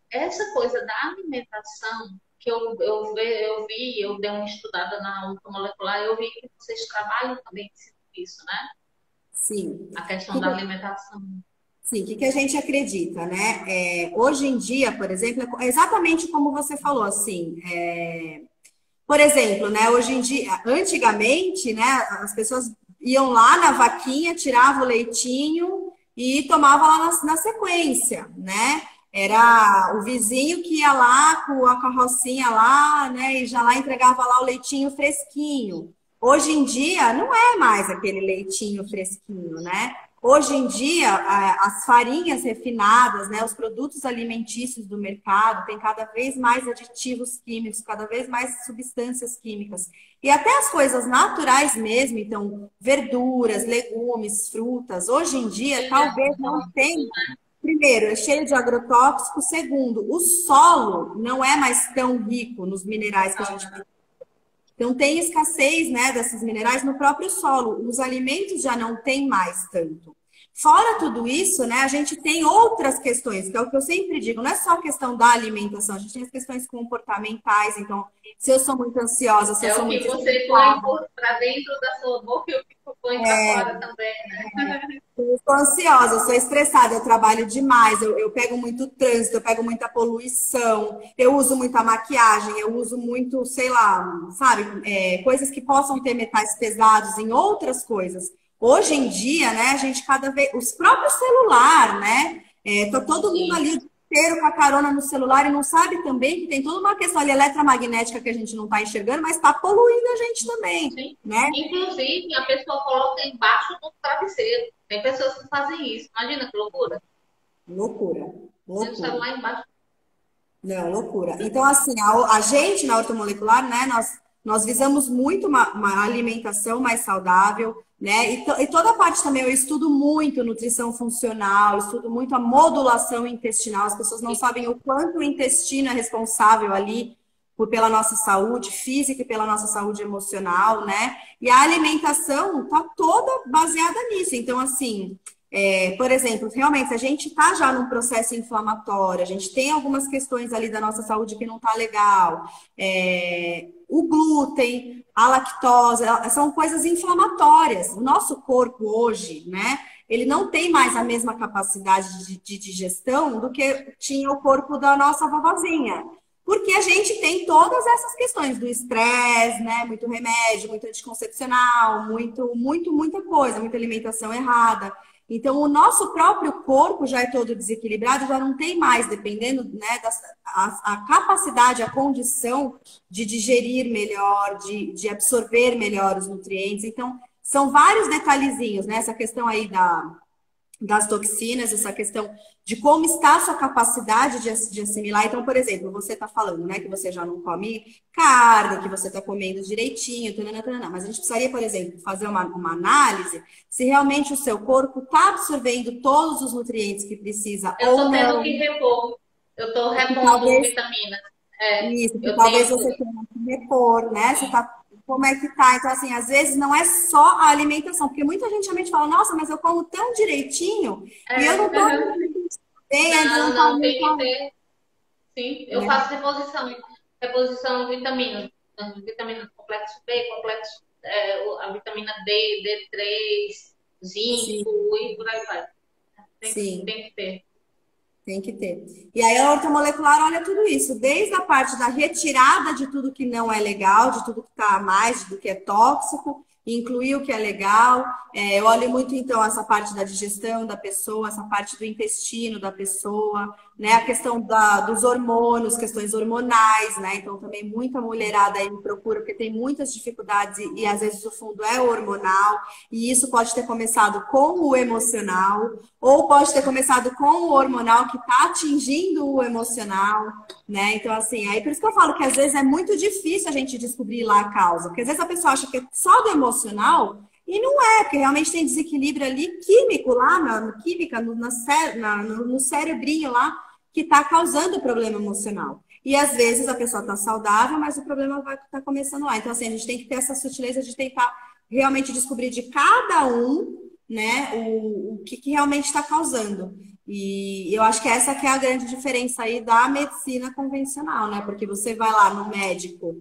essa coisa da alimentação, que eu dei uma estudada na ortomolecular, eu vi que vocês trabalham também isso, né? Sim. A questão da alimentação. Sim, o que a gente acredita, né? Hoje em dia, por exemplo, é exatamente como você falou, assim, Por exemplo, né, hoje em dia, antigamente, né, as pessoas iam lá na vaquinha, tiravam o leitinho e tomavam lá na sequência, né? Era o vizinho que ia lá com a carrocinha lá, né, e já lá entregava lá o leitinho fresquinho. Hoje em dia, não é mais aquele leitinho fresquinho, né? Hoje em dia, as farinhas refinadas, né, os produtos alimentícios do mercado têm cada vez mais aditivos químicos, cada vez mais substâncias químicas. E até as coisas naturais mesmo, então, verduras, legumes, frutas, hoje em dia talvez não tenha. Primeiro, é cheio de agrotóxico. Segundo, o solo não é mais tão rico nos minerais que a gente precisa. Então, tem escassez, né, desses minerais no próprio solo. Os alimentos já não tem mais tanto. Fora tudo isso, né, a gente tem outras questões, que é o que eu sempre digo, não é só a questão da alimentação, a gente tem as questões comportamentais. Então, se eu sou muito ansiosa, se eu É sou o que muito você põe para dentro da sua boca e o que põe para fora também, né? eu sou ansiosa, eu sou estressada, eu trabalho demais, eu pego muito trânsito, eu pego muita poluição, eu uso muita maquiagem, eu uso muito, sei lá, sabe, coisas que possam ter metais pesados em outras coisas. Hoje em dia, né, a gente cada vez. Os próprios celular, né? Tá todo mundo Sim. ali o dia inteiro com a carona no celular e não sabe também que tem toda uma questão ali eletromagnética que a gente não está enxergando, mas está poluindo a gente também, Sim. né? Inclusive, a pessoa coloca embaixo do travesseiro. Tem pessoas que fazem isso. Imagina que loucura. Loucura, Tem o loucura. celular embaixo. Não, loucura. Então, assim, a gente na ortomolecular, né, nós visamos muito uma alimentação mais saudável, né? E toda a parte também, eu estudo muito nutrição funcional, estudo muito a modulação intestinal. As pessoas não sabem o quanto o intestino é responsável ali pela nossa saúde física e pela nossa saúde emocional, né? E a alimentação tá toda baseada nisso. Então, assim, por exemplo, realmente, se a gente está já num processo inflamatório, a gente tem algumas questões ali da nossa saúde que não tá legal, o glúten, a lactose, são coisas inflamatórias. O nosso corpo hoje, né, ele não tem mais a mesma capacidade de digestão do que tinha o corpo da nossa vovozinha. Porque a gente tem todas essas questões do estresse, né? Muito remédio, muito anticoncepcional, muita coisa, muita alimentação errada. Então, o nosso próprio corpo já é todo desequilibrado, já não tem mais, dependendo, né, a capacidade, a condição de digerir melhor, de absorver melhor os nutrientes. Então, são vários detalhezinhos, né? Essa questão aí das toxinas, essa questão de como está a sua capacidade de assimilar. Então, por exemplo, você está falando, né, que você já não come carne, que você está comendo direitinho, tanana, mas a gente precisaria, por exemplo, fazer uma análise se realmente o seu corpo está absorvendo todos os nutrientes que precisa Eu ou estou tendo não. que repor. Eu estou repondo Talvez, vitaminas. isso, que Eu talvez tenho. você tenha que repor, né? Você tá, como é que tá? Então, assim, às vezes não é só a alimentação, porque muita gente realmente fala, nossa, mas eu como tão direitinho e eu não tô bem, ainda não tá Não, tem que muito. ter. Sim, eu Né? faço reposição de vitaminas. Vitamina complexo B, complexo, a vitamina D, D3, Sim, zinco e por aí vai. sim. Tem que ter. Tem que ter. E aí a ortomolecular olha tudo isso, desde a parte da retirada de tudo que não é legal, de tudo que está a mais, do que é tóxico, incluir o que é legal. Eu olho muito, então, essa parte da digestão da pessoa, essa parte do intestino da pessoa, né? A questão dos hormônios, questões hormonais, né? Então, também muita mulherada aí me procura, porque tem muitas dificuldades e às vezes o fundo é hormonal, e isso pode ter começado com o emocional, ou pode ter começado com o hormonal que está atingindo o emocional, né? Então, assim, aí por isso que eu falo que às vezes é muito difícil a gente descobrir lá a causa, porque às vezes a pessoa acha que é só do emocional e não é, porque realmente tem desequilíbrio ali químico lá, química, no cerebrinho lá, que está causando o problema emocional. E às vezes a pessoa está saudável, mas o problema vai estar começando lá. Então, assim, a gente tem que ter essa sutileza de tentar realmente descobrir de cada um, né, o que realmente está causando. E eu acho que essa que é a grande diferença aí da medicina convencional, né? Porque você vai lá no médico,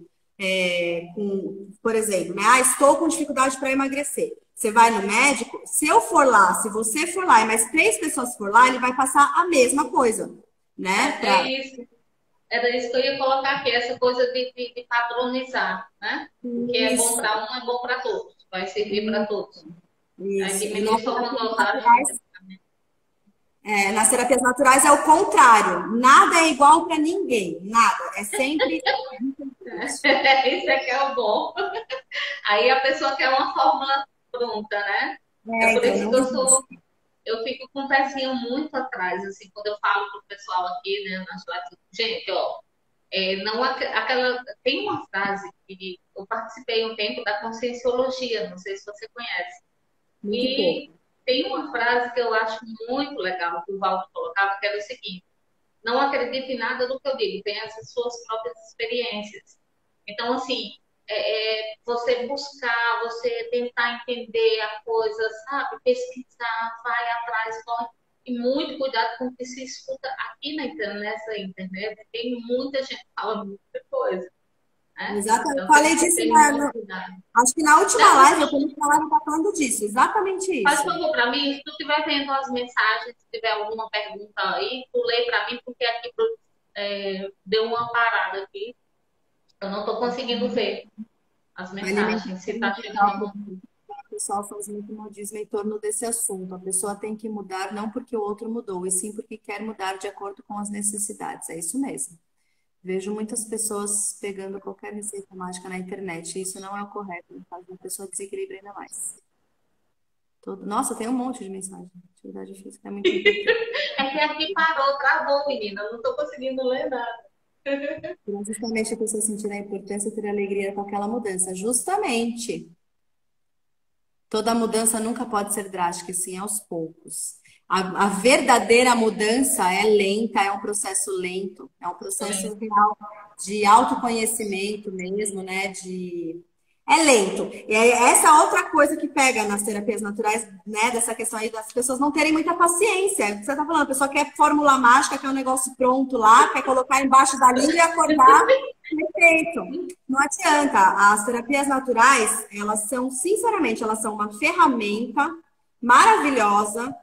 por exemplo, né? Ah, estou com dificuldade para emagrecer. Você vai no médico, se eu for lá, se você for lá e mais 3 pessoas for lá, ele vai passar a mesma coisa, né? É isso. Era isso que eu ia colocar aqui, essa coisa de padronizar, né? O que é bom Isso, para um é bom para todos, vai servir para todos. Aí isso. E diminui nas só uma terapias dosagem do naturais, medicamento. nas terapias naturais é o contrário. Nada é igual para ninguém. Nada. É sempre diferente. Isso é que é o bom. Aí a pessoa quer uma fórmula pronta, né? É por Então, isso não que existe. eu fico com o pezinho muito atrás, assim, quando eu falo pro pessoal aqui, né, nas lives, gente, ó, não aquela, tem uma frase que eu participei um tempo da Conscienciologia, não sei se você conhece, Muito e pouco. tem uma frase que eu acho muito legal que o Valdo colocava, que era o seguinte: não acredite em nada do que eu digo, tenha as suas próprias experiências. Então, assim, você buscar, você tentar entender a coisa, sabe? Pesquisar, vai atrás, corre. E muito cuidado com o que se escuta aqui nessa internet. Tem muita gente que fala muita coisa, né? Exatamente. Eu Então tem falei que disso ter muito cuidado. acho que na última Dessa live eu comecei a live falando disso. Exatamente Faz isso. favor para mim, se tu estiver vendo as mensagens, se tiver alguma pergunta aí, tu lê para mim, porque aqui deu uma parada aqui. Eu não estou conseguindo ver as A mensagens, se alimentação está chegando digital, alguma. o pessoal faz muito modismo em torno desse assunto. A pessoa tem que mudar não porque o outro mudou, e sim porque quer mudar de acordo com as necessidades. É isso mesmo. Vejo muitas pessoas pegando qualquer receita mágica na internet, e isso não é o correto, faz a pessoa desequilibra ainda mais. Nossa, tem um monte de mensagem. Atividade física é muito importante. É que aqui parou, travou, menina. Eu não estou conseguindo ler nada. Para justamente a pessoa sentir a importância e ter alegria com aquela mudança. Justamente. Toda mudança nunca pode ser drástica, e sim aos poucos. A verdadeira mudança é lenta, é um processo lento, é um processo real de autoconhecimento mesmo, né? É lento. E é essa outra coisa que pega nas terapias naturais, né? Dessa questão aí das pessoas não terem muita paciência. É o que você tá falando, a pessoa quer fórmula mágica, quer um negócio pronto lá, quer colocar embaixo da língua e acordar. Perfeito. Não adianta. As terapias naturais, elas são, sinceramente, elas são uma ferramenta maravilhosa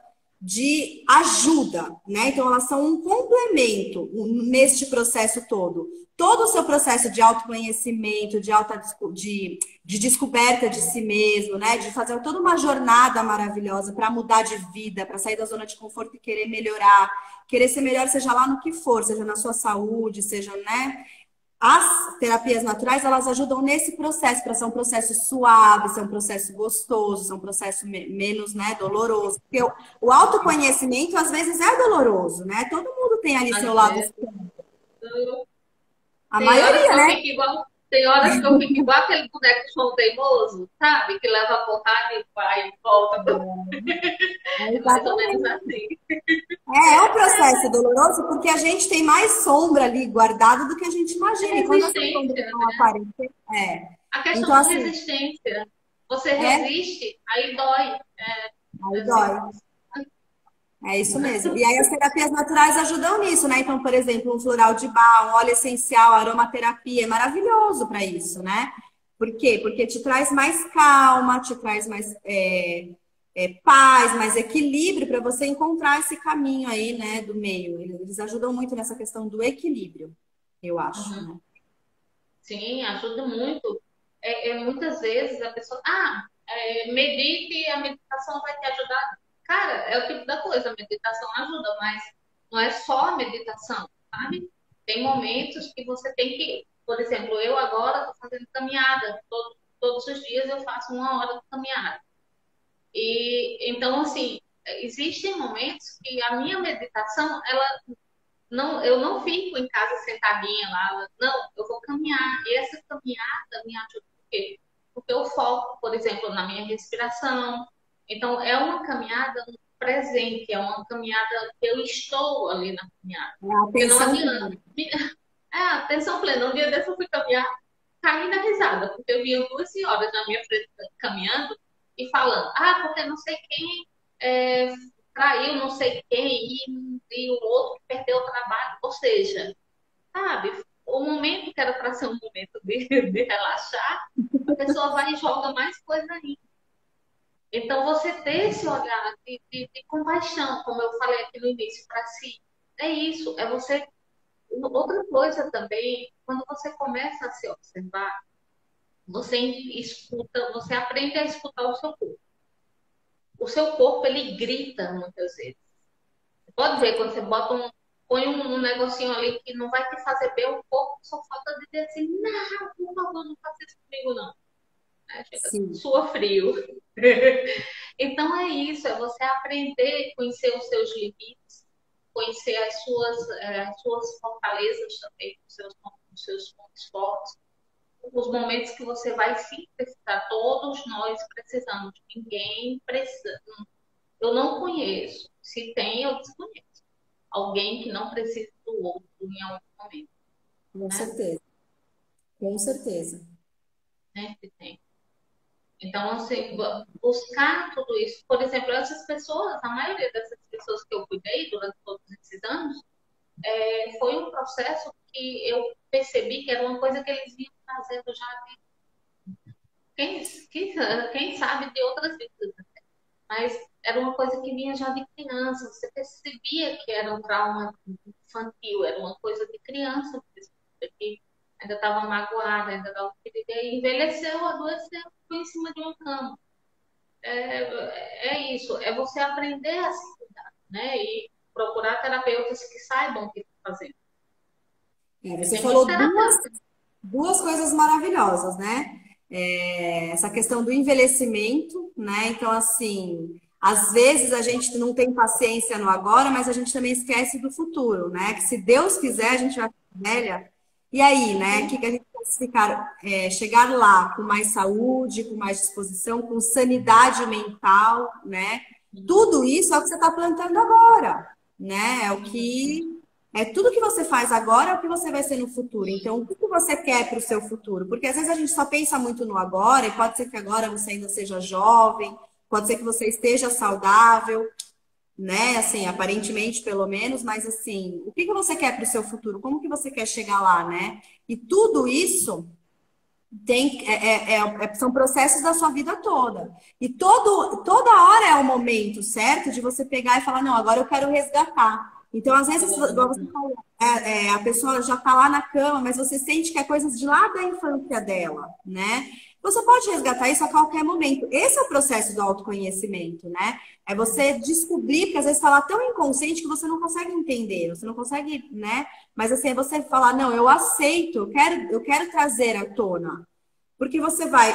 de ajuda, né? Então, elas são um complemento neste processo todo. Todo o seu processo de autoconhecimento, de descoberta de si mesmo, né? De fazer toda uma jornada maravilhosa para mudar de vida, para sair da zona de conforto e querer melhorar, querer ser melhor, seja lá no que for, seja na sua saúde, seja, né? As terapias naturais, elas ajudam nesse processo, para ser um processo suave, ser um processo gostoso, ser um processo menos, né, doloroso. Porque o autoconhecimento, às vezes, é doloroso, né? Todo mundo tem ali seu Às lado. vezes, A tem horas maioria, que eu né? fico igual, tem horas que eu fico igual aquele boneco João Teimoso, sabe? Que leva a porrada e vai e volta. É, É mais ou menos exatamente. assim. É um processo doloroso porque a gente tem mais sombra ali guardada do que a gente É imagina. E quando essas sombras resistência, vão né? aparecer, A Então, questão da assim, resistência. Você é, resiste, aí dói. aí É dói. simples. É isso mesmo. E aí as terapias naturais ajudam nisso, né? Então, por exemplo, um floral de bar, um óleo essencial, aromaterapia, é maravilhoso para isso, né? Por quê? Porque te traz mais calma, te traz mais paz, mais equilíbrio para você encontrar esse caminho aí, né, do meio. Eles ajudam muito nessa questão do equilíbrio, eu acho, Uhum. né? Sim, ajuda muito. Muitas vezes a pessoa, medite, a meditação vai te ajudar. Cara, é o tipo da coisa, a meditação ajuda, mas não é só a meditação, sabe? Tem momentos que você tem que, por exemplo, eu agora estou fazendo caminhada, todos os dias eu faço 1 hora de caminhada. E então, assim, existem momentos que a minha meditação, não, eu não fico em casa sentadinha lá, não, eu vou caminhar. E essa caminhada me ajuda por quê? Porque eu foco, por exemplo, na minha respiração. Então, é uma caminhada no presente, é uma caminhada que eu estou ali na caminhada. É a Porque não atenção adianta. plena. Atenção plena. Um dia desse eu fui caminhar, caí na risada, porque eu via 2 senhoras na minha frente caminhando e falando, porque não sei quem traiu não sei quem e o outro que perdeu o trabalho. Ou seja, sabe, o momento que era para ser um momento de relaxar, a pessoa vai e joga mais coisa ainda. Então, você ter esse olhar de compaixão, como eu falei aqui no início, para si, é isso, é você Outra coisa também, quando você começa a se observar, você escuta, você aprende a escutar o seu corpo. O seu corpo, ele grita muitas vezes. Você pode ver, quando você põe um negocinho ali que não vai te fazer bem, o corpo só falta dizer assim, não, por favor, não faça isso comigo, não. Aí chega, Sim. sua frio. Então é isso, é você aprender a conhecer os seus limites, conhecer as suas fortalezas também, os seus pontos fortes, os momentos que você vai sim precisar. Todos nós precisamos, ninguém precisa. Eu não conheço, se tem, eu desconheço. Alguém que não precisa do outro em algum momento, Com né? certeza, com certeza. Sempre tem. Então, assim, buscar tudo isso. Por exemplo, essas pessoas, a maioria dessas pessoas que eu cuidei durante todos esses anos, foi um processo que eu percebi que era uma coisa que eles vinham fazendo já de, quem, quem, quem sabe de outras vidas, mas era uma coisa que vinha já de criança. Você percebia que era um trauma infantil, era uma coisa de criança, que ainda estava magoada, ainda estava ferida, e envelheceu, adoeceu, foi em cima de uma cama. É isso, é você aprender a se cuidar, né? E procurar terapeutas que saibam o que estão fazendo. Você Tem muito falou terapeuta. duas coisas maravilhosas, né? Essa questão do envelhecimento, né? Então, assim, às vezes a gente não tem paciência no agora, mas a gente também esquece do futuro, né? Que se Deus quiser, a gente vai ficar velha. E aí, né? O que a gente pode ficar, chegar lá com mais saúde, com mais disposição, com sanidade mental, né? Tudo isso é o que você está plantando agora, né? É tudo que você faz agora é o que você vai ser no futuro. Então, o que você quer para o seu futuro? Porque às vezes a gente só pensa muito no agora, e pode ser que agora você ainda seja jovem, pode ser que você esteja saudável, né? Assim, aparentemente, pelo menos, mas assim, o que você quer para o seu futuro? Como que você quer chegar lá, né? E tudo isso são processos da sua vida toda. E toda hora é o momento certo de você pegar e falar, não, agora eu quero resgatar. Então, às vezes, igual você falou, a pessoa já está lá na cama, mas você sente que é coisas de lá da infância dela, né? Você pode resgatar isso a qualquer momento. Esse é o processo do autoconhecimento, né? É você descobrir, porque às vezes está lá tão inconsciente que você não consegue entender, você não consegue, né? Mas assim, é você falar, não, eu aceito, eu quero trazer à tona. Porque você vai,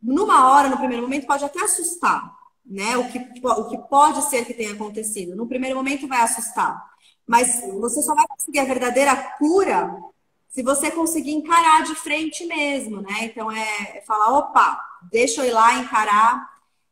numa hora, no primeiro momento, pode até assustar, né? O que pode ser que tenha acontecido. No primeiro momento vai assustar. Mas você só vai conseguir a verdadeira cura se você conseguir encarar de frente mesmo, né? Então é falar, opa, deixa eu ir lá encarar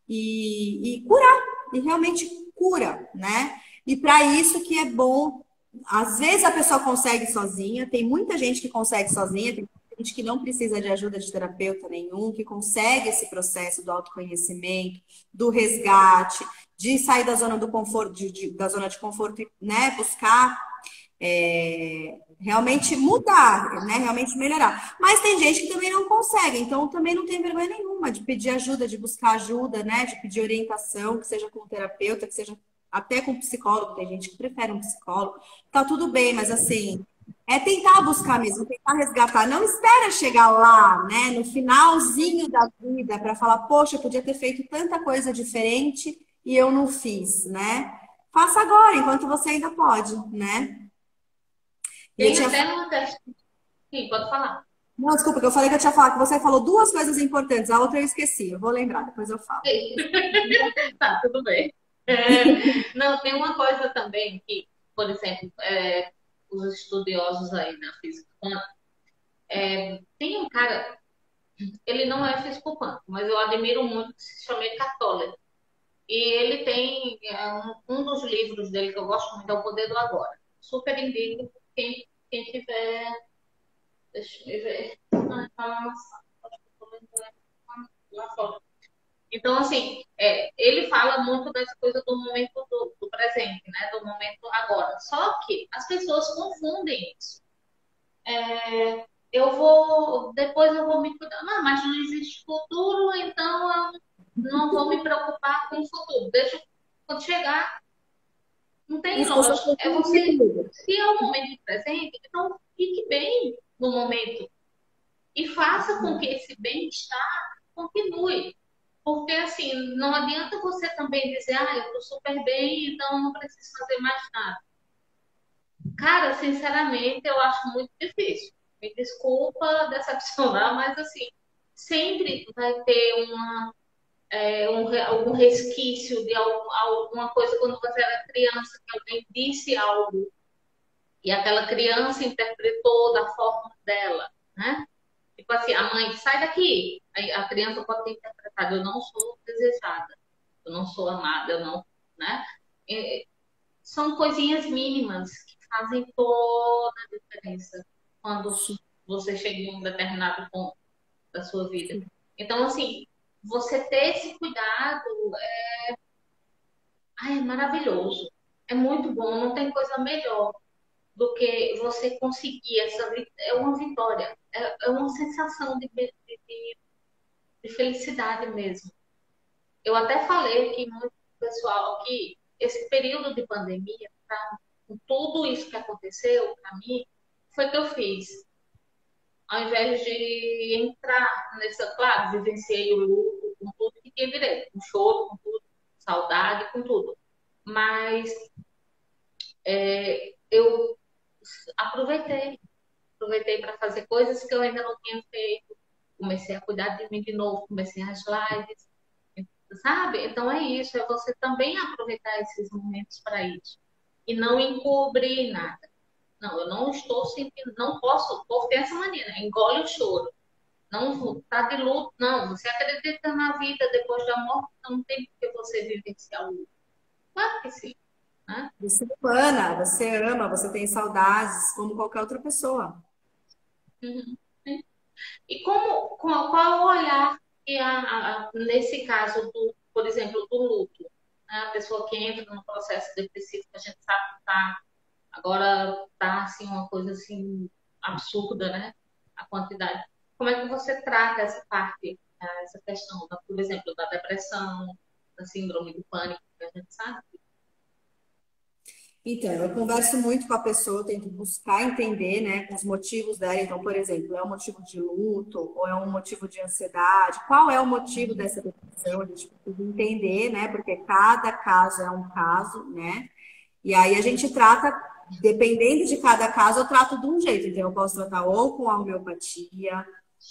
e curar, e realmente cura, né? E para isso que é bom, às vezes a pessoa consegue sozinha, tem muita gente que consegue sozinha, tem gente que não precisa de ajuda de terapeuta nenhum, que consegue esse processo do autoconhecimento, do resgate, de sair da zona do conforto, da zona de conforto, né? Buscar realmente mudar, né? Realmente melhorar. Mas tem gente que também não consegue, então também não tem vergonha nenhuma de pedir ajuda, de buscar ajuda, né? De pedir orientação, que seja com um terapeuta, que seja até com um psicólogo. Tem gente que prefere um psicólogo. Tá tudo bem, mas assim, é tentar buscar mesmo, tentar resgatar. Não espera chegar lá, né? No finalzinho da vida para falar, poxa, eu podia ter feito tanta coisa diferente e eu não fiz, né? Faça agora, enquanto você ainda pode, né? E eu Tem tinha. até uma questão. Sim, pode falar. Não, desculpa, que eu falei que eu tinha falado que você falou duas coisas importantes, a outra eu esqueci. Eu vou lembrar, depois eu falo. Tá, tudo bem. Não, tem uma coisa também que, por exemplo, os estudiosos aí da física quântica, tem um cara, ele não é físico quântico, mas eu admiro muito, que se chama Eckhart Tolle. E ele tem um dos livros dele que eu gosto muito, é O Poder do Agora. Super indico quem tiver. Deixa eu ver. Ah, tá lá na sala. Acho que eu tô lendo lá fora. Então, assim, ele fala muito das coisas do momento do presente, né? Do momento agora. Só que as pessoas confundem isso. Depois eu vou me cuidar. Não, mas não existe futuro, então eu não vou me preocupar com o futuro. Deixa quando chegar, Não tem As pessoas lógica. É têm que você, entender. se é o momento presente, então fique bem no momento e faça com que esse bem-estar continue. Porque, assim, não adianta você também dizer, ah, eu tô super bem, então não preciso fazer mais nada. Cara, sinceramente, eu acho muito difícil. Me desculpa decepcionar, mas, assim, sempre vai ter algum resquício de alguma coisa quando você era criança, que alguém disse algo e aquela criança interpretou da forma dela, né? Tipo assim, a mãe, sai daqui. Aí a criança pode ter interpretado, eu não sou desejada, eu não sou amada, eu não, né? E são coisinhas mínimas que fazem toda a diferença quando você chega em um determinado ponto da sua vida. Então, assim, você ter esse cuidado é maravilhoso. É muito bom, não tem coisa melhor do que você conseguir é uma vitória, é uma sensação de felicidade mesmo. Eu até falei aqui muito pro pessoal que esse período de pandemia, com tudo isso que aconteceu para mim, foi que eu fiz. Ao invés de entrar nessa, claro, vivenciei o luto com tudo que tinha direito, com choro, com tudo, saudade, com tudo. Mas eu aproveitei aproveitei para fazer coisas que eu ainda não tinha feito. Comecei a cuidar de mim de novo, comecei as lives, sabe? Então é isso, é você também aproveitar esses momentos para isso. E não encobrir nada. Não, eu não estou sentindo, não posso, por ter essa mania, né? Engole o choro. Não tá de luto, não. Você acredita na vida depois da morte, então não tem por que você vivenciar o luto. Claro que sim, né? Você é humana, você ama, você tem saudades, como qualquer outra pessoa. Uhum. E qual é o olhar que nesse caso, por exemplo, do luto, né? A pessoa que entra num processo depressivo, que a gente sabe que agora tá assim, uma coisa assim, absurda, né? A quantidade. Como é que você trata essa parte, essa questão, por exemplo, da depressão, da síndrome do pânico, que a gente sabe? Então, eu converso muito com a pessoa, tento buscar entender, né, os motivos dela. Então, por exemplo, é um motivo de luto ou é um motivo de ansiedade? Qual é o motivo dessa depressão? A gente precisa entender, né, porque cada caso é um caso, né? E aí a gente trata, dependendo de cada caso, eu trato de um jeito. Então, eu posso tratar ou com a homeopatia,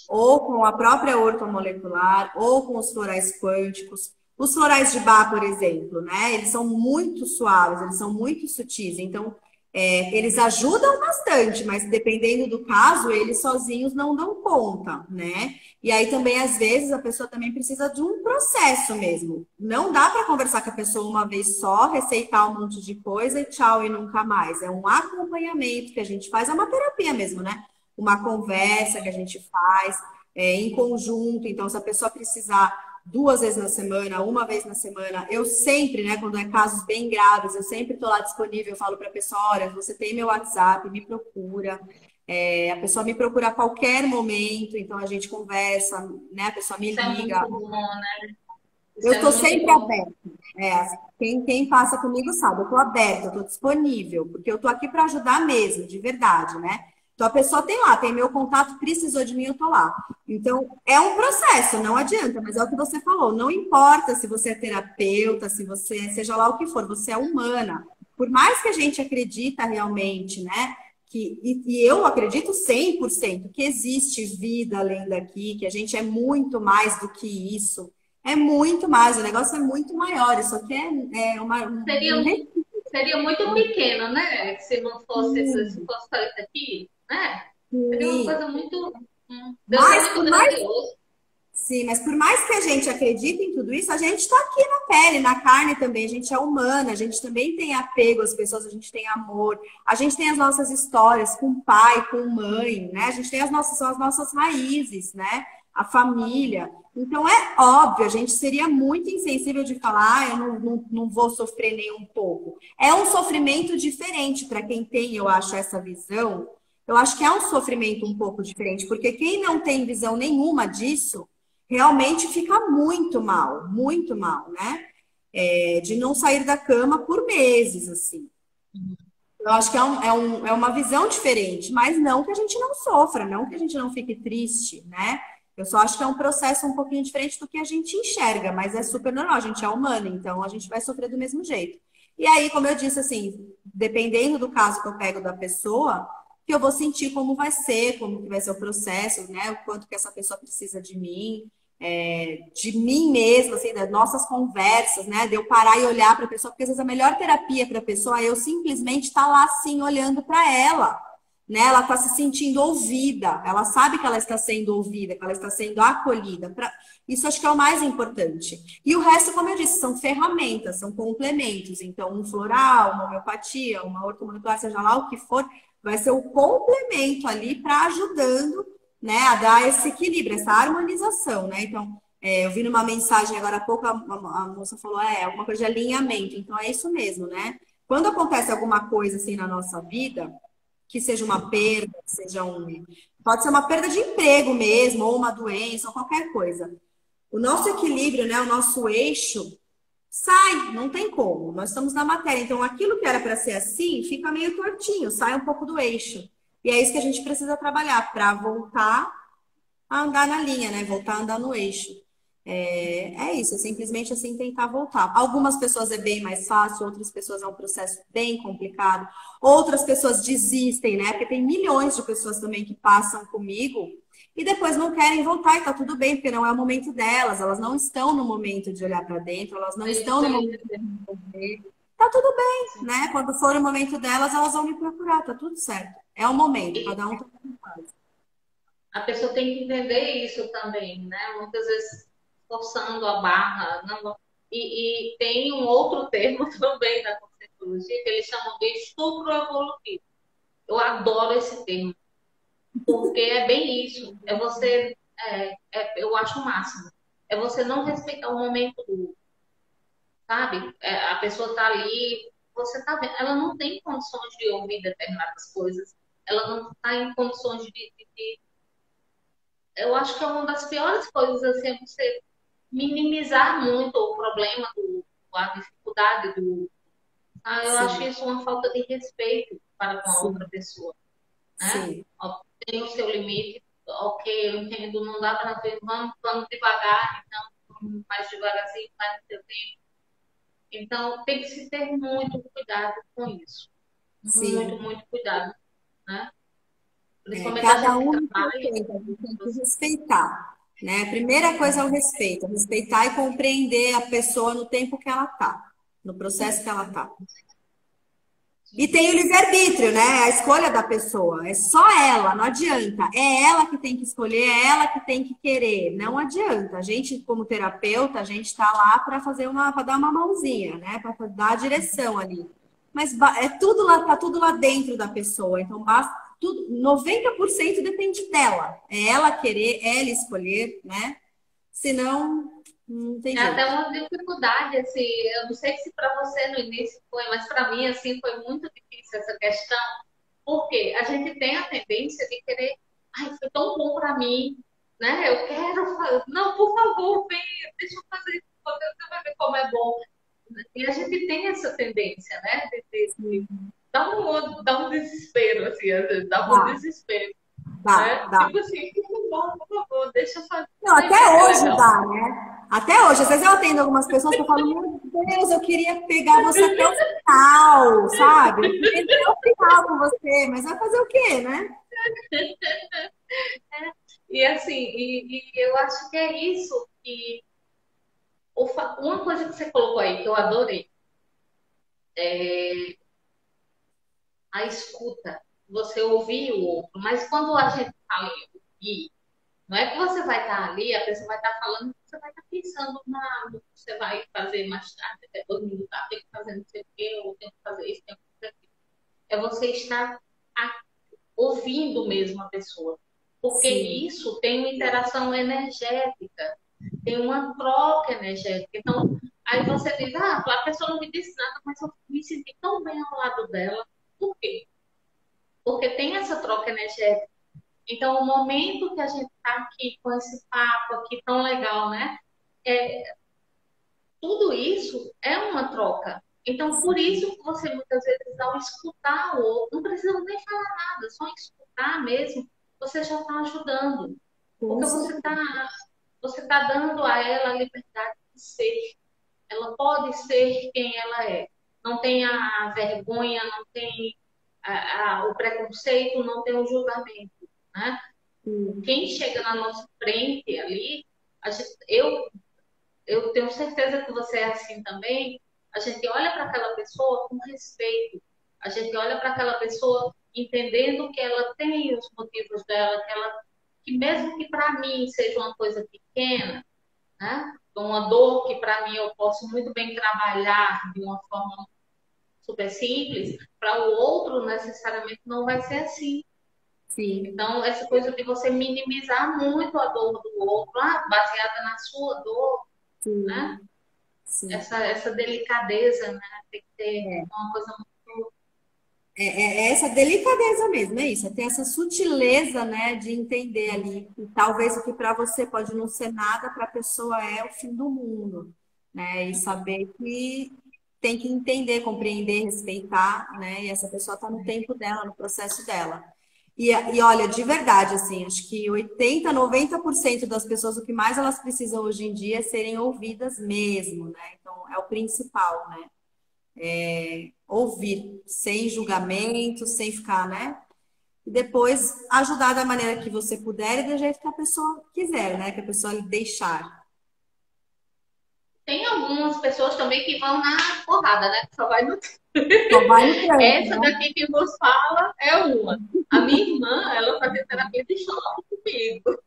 ou com a própria ortomolecular, ou com os florais quânticos. Os florais de Bach, por exemplo, né? Eles são muito suaves, eles são muito sutis. Então, eles ajudam bastante, mas dependendo do caso, eles sozinhos não dão conta, né? E aí também, às vezes, a pessoa também precisa de um processo mesmo. Não dá para conversar com a pessoa uma vez só, receitar um monte de coisa e tchau e nunca mais. É um acompanhamento que a gente faz, é uma terapia mesmo, né? Uma conversa que a gente faz em conjunto. Então, se a pessoa precisar 2 vezes na semana, 1 vez na semana, eu sempre, né, quando é casos bem graves, eu sempre estou lá disponível, eu falo para a pessoa, olha, você tem meu WhatsApp, me procura. A pessoa me procura a qualquer momento, então a gente conversa, né, a pessoa me Isso é liga. muito bom, né? Isso Eu é estou muito sempre bom. aberta. Quem passa comigo sabe, eu estou aberta, eu estou disponível, porque eu estou aqui para ajudar mesmo, de verdade, né? Então a pessoa tem lá, tem meu contato, precisou de mim, eu tô lá. Então é um processo, não adianta, mas é o que você falou, não importa se você é terapeuta, se você, seja lá o que for, você é humana. Por mais que a gente acredita realmente, né? E eu acredito 100% que existe vida além daqui, que a gente é muito mais do que isso. É muito mais, o negócio é muito maior. Isso aqui é Seria, um seria muito pequeno, né? Se não fosse, se fosse só isso aqui, né? Seria uma sim. coisa muito. Deus é Mas muito por mais, grandioso. sim, mas por mais que a gente acredite em tudo isso, a gente está aqui na pele, na carne também. A gente é humana, a gente também tem apego às pessoas, a gente tem amor, a gente tem as nossas histórias com pai, com mãe, né? A gente tem são as nossas raízes, né? A família. Então é óbvio, a gente seria muito insensível de falar, eu não vou sofrer nem um pouco. É um sofrimento diferente para quem tem, eu acho, essa visão. Eu acho que é um sofrimento um pouco diferente, porque quem não tem visão nenhuma disso realmente fica muito mal, né? de não sair da cama por meses, assim. Eu acho que é uma visão diferente, mas não que a gente não sofra, não que a gente não fique triste, né? Eu só acho que é um processo um pouquinho diferente do que a gente enxerga, mas é super normal, a gente é humano, então a gente vai sofrer do mesmo jeito. E aí, como eu disse, assim, dependendo do caso que eu pego da pessoa, que eu vou sentir como vai ser, como que vai ser o processo, né? O quanto que essa pessoa precisa de mim mesma, assim, das nossas conversas, né? De eu parar e olhar para a pessoa, porque às vezes a melhor terapia para a pessoa é eu simplesmente estar lá assim, olhando para ela, né? Ela está se sentindo ouvida, ela sabe que ela está sendo ouvida, que ela está sendo acolhida. Isso acho que é o mais importante. E o resto, como eu disse, são ferramentas, são complementos. Então, um floral, uma homeopatia, uma ortomolecular, seja lá o que for, vai ser o complemento ali para ajudando, né, a dar esse equilíbrio, essa harmonização, né? Então, eu vi numa mensagem agora há pouco, a moça falou, alguma coisa de alinhamento. Então, é isso mesmo, né? Quando acontece alguma coisa assim na nossa vida, que seja uma perda, pode ser uma perda de emprego mesmo, ou uma doença, ou qualquer coisa. O nosso equilíbrio, né, o nosso eixo, sai, não tem como. Nós estamos na matéria, então aquilo que era para ser assim, fica meio tortinho, sai um pouco do eixo. E é isso que a gente precisa trabalhar para voltar a andar na linha, né? Voltar a andar no eixo. É isso, é simplesmente assim tentar voltar. Algumas pessoas é bem mais fácil, outras pessoas é um processo bem complicado, outras pessoas desistem, né? Porque tem milhões de pessoas também que passam comigo e depois não querem voltar e tá tudo bem, porque não é o momento delas, elas não estão no momento de olhar para dentro, elas não estão no momento de resolver. Tá tudo bem, né? Quando for o momento delas, elas vão me procurar, tá tudo certo. É o momento, cada um tá com faz. A pessoa tem que entender isso também, né? Muitas vezes forçando a barra. Não, e tem um outro termo também na Conscienciologia que eles chamam de estupro evolutivo. Eu adoro esse termo, porque é bem isso. É você, eu acho o máximo. É você não respeitar o momento do outro, sabe? A pessoa tá ali, você tá vendo, ela não tem condições de ouvir determinadas coisas, ela não está em condições de. Eu acho que é uma das piores coisas assim, é você minimizar muito o problema a dificuldade do. Eu acho Sim, isso uma falta de respeito para com a outra sim, pessoa, né? sim, Ó, tem o seu limite, ok, eu entendo, não dá para ver, vamos devagar, então, vamos mais devagarzinho, mais no seu tempo. Então, tem que se ter muito cuidado com isso. Muito, sim. muito cuidado, né? Principalmente a Cada gente que um no seu trabalha. tempo, a gente tem que respeitar, né? A primeira coisa é o respeito, respeitar e compreender a pessoa no tempo que ela está, no processo que ela está. E tem o livre-arbítrio, né? A escolha da pessoa. É só ela, não adianta. É ela que tem que escolher, é ela que tem que querer. Não adianta. A gente, como terapeuta, a gente está lá para dar uma mãozinha, né? Para dar a direção ali. Mas é tudo lá, tá tudo lá dentro da pessoa. Então, basta tudo, 90% depende dela. É ela querer, é ela escolher, né? Senão, não tem É até jeito. uma dificuldade, assim, eu não sei se para você no início foi, mas para mim, assim, foi muito difícil essa questão, porque a gente tem a tendência de querer, ai, foi tão bom para mim, né? Eu quero fazer, não, por favor, vem, deixa eu fazer isso, você vai ver como é bom. E a gente tem essa tendência, né? Dá um desespero, assim, às vezes, dá um Dá, desespero, dá, né? dá. Tipo assim, por favor, deixa eu fazer, Não, deixa eu até ser hoje legal. dá, né? Até hoje. Às vezes eu atendo algumas pessoas que eu falo, meu Deus, eu queria pegar você até o final, sabe? Eu queria ir até o final com você, mas vai fazer o quê, né? E assim, eu acho que é isso que uma coisa que você colocou aí que eu adorei, a escuta, você ouvir o outro, mas quando a gente fala em ouvir, não é que você vai estar ali, a pessoa vai estar falando, você vai estar pensando no que você vai fazer mais tarde, até todo mundo tá, tem que fazer não sei o quê, ou tem que fazer isso, tem que fazer aquilo. É você estar ouvindo mesmo a pessoa. Porque Sim, isso tem uma interação energética, tem uma troca energética. Então, aí você diz, a pessoa não me disse nada, mas eu me senti tão bem ao lado dela. Por quê? Porque tem essa troca energética. Então, o momento que a gente está aqui com esse papo aqui tão legal, né? É, tudo isso é uma troca. Então, por isso que você muitas vezes, ao escutar o outro, não precisa nem falar nada, só escutar mesmo, você já está ajudando. Com Porque certeza. você tá dando a ela a liberdade de ser. Ela pode ser quem ela é. Não tem a vergonha, não tem o preconceito, não tem o julgamento, né? Sim. Quem chega na nossa frente ali, eu tenho certeza que você é assim também. A gente olha para aquela pessoa com respeito. A gente olha para aquela pessoa entendendo que ela tem os motivos dela, que mesmo que para mim seja uma coisa pequena, né? Uma dor que para mim eu posso muito bem trabalhar de uma forma super simples, para o outro necessariamente não vai ser assim. Sim. Então, essa coisa de você minimizar muito a dor do outro, baseada na sua dor, né? Sim. Sim. Essa delicadeza, né? Tem que ter É. uma coisa muito. É essa delicadeza mesmo, é isso, é ter essa sutileza, né, de entender ali que talvez o que para você pode não ser nada, para a pessoa é o fim do mundo, né? E saber que tem que entender, compreender, respeitar, né? E essa pessoa está no tempo dela, no processo dela. E olha, de verdade, assim, acho que 80, 90% das pessoas, o que mais elas precisam hoje em dia é serem ouvidas mesmo, né? Então, é o principal, né? Ouvir, sem julgamento, sem ficar, né? E depois ajudar da maneira que você puder e do jeito que a pessoa quiser, né? Que a pessoa lhe deixar. Tem algumas pessoas também que vão na porrada, né? Só vai no. Só vai no tranco, Essa né? daqui que vos fala é uma. A minha irmã, ela fazia terapia de choque comigo.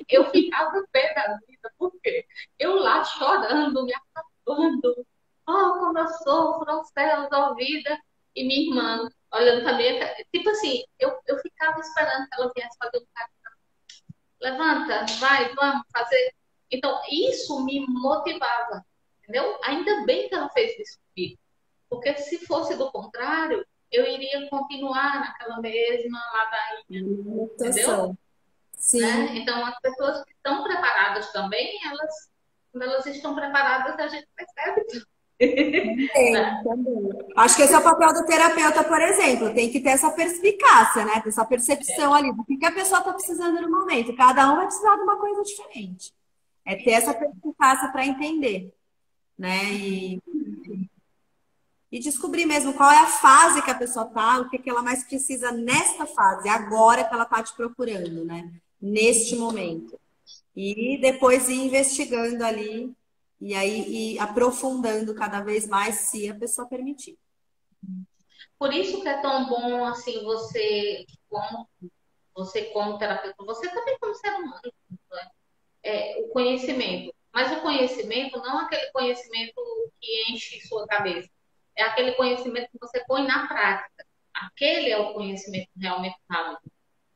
Eu ficava pé da vida, por quê? Eu lá chorando, me acabando. Oh, como eu sofro, aos céus, da vida. E minha irmã, olhando pra mim, tipo assim, eu ficava esperando que ela viesse fazer um cara. Levanta, vai, vamos fazer. Então, isso me motivava, entendeu? Ainda bem que ela fez isso comigo. Porque se fosse do contrário, eu iria continuar naquela mesma ladainha, entendeu? Meditação. Né? Sim, Então, as pessoas que estão preparadas também, quando elas estão preparadas, a gente percebe, tem, né? também. Acho que esse é o papel do terapeuta, por exemplo. Tem que ter essa perspicácia, né? Ter essa percepção ali do que a pessoa está precisando no momento. Cada um vai precisar de uma coisa diferente. É ter essa perspicácia para entender, né? E descobrir mesmo qual é a fase que a pessoa tá, o que que ela mais precisa nesta fase, agora que ela tá te procurando, né? Neste momento. E depois ir investigando ali e aí ir aprofundando cada vez mais, se a pessoa permitir. Por isso que é tão bom, assim, você como terapeuta, você também como ser humano, né? O conhecimento. Mas o conhecimento não é aquele conhecimento que enche sua cabeça. É aquele conhecimento que você põe na prática. Aquele é o conhecimento realmente válido.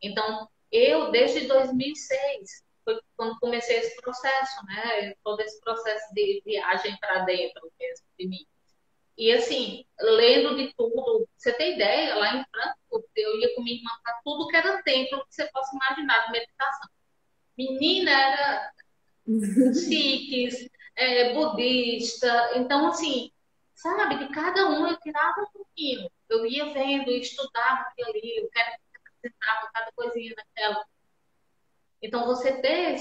Então, eu, desde 2006, foi quando comecei esse processo, né? Todo esse processo de viagem para dentro mesmo de mim. E assim, lendo de tudo, você tem ideia, lá em Frankfurt, eu ia com minha irmã para tudo que era templo que você possa imaginar de meditação. Menina, era sikhs, budista, então assim, sabe, de cada um eu tirava um pouquinho. Eu ia vendo, estudava aquilo ali, eu quero que apresentava cada coisinha daquela. Então, você ter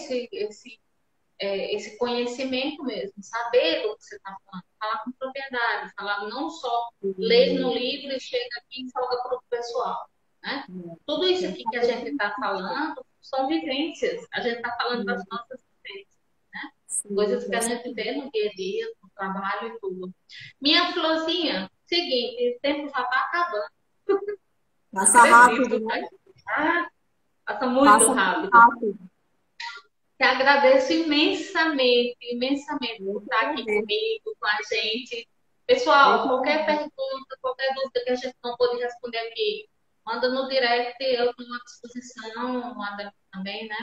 esse conhecimento mesmo, saber do que você está falando, falar com propriedade, falar não só ler no livro e chega aqui e joga para o pessoal, né? Tudo isso aqui que a gente está falando são vivências, a gente está falando das nossas vivências, né? Sim, Coisas que a gente vê no dia a dia, no trabalho e tudo. Minha florzinha, seguinte, o tempo já está acabando. Não passa rápido, acredito, né? tá? Ah, passa muito Passa muito rápido. rápido. Te agradeço imensamente, imensamente Eu por que estar aqui agradeço. comigo, com a gente. Eu Pessoal, que qualquer agradeço. pergunta, qualquer dúvida que a gente não pôde responder aqui, manda no direct, eu estou à disposição, manda também, né?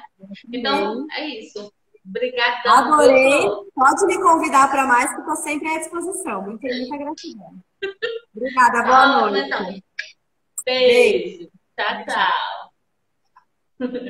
Então, Também. é isso. Obrigadão, viu, Adorei. Flor? Pode me convidar para mais, que estou sempre à disposição. Muita gratidão. Obrigada, boa Ótimo, então. noite. Beijo. Beijo. Tchau, Tchau. tchau.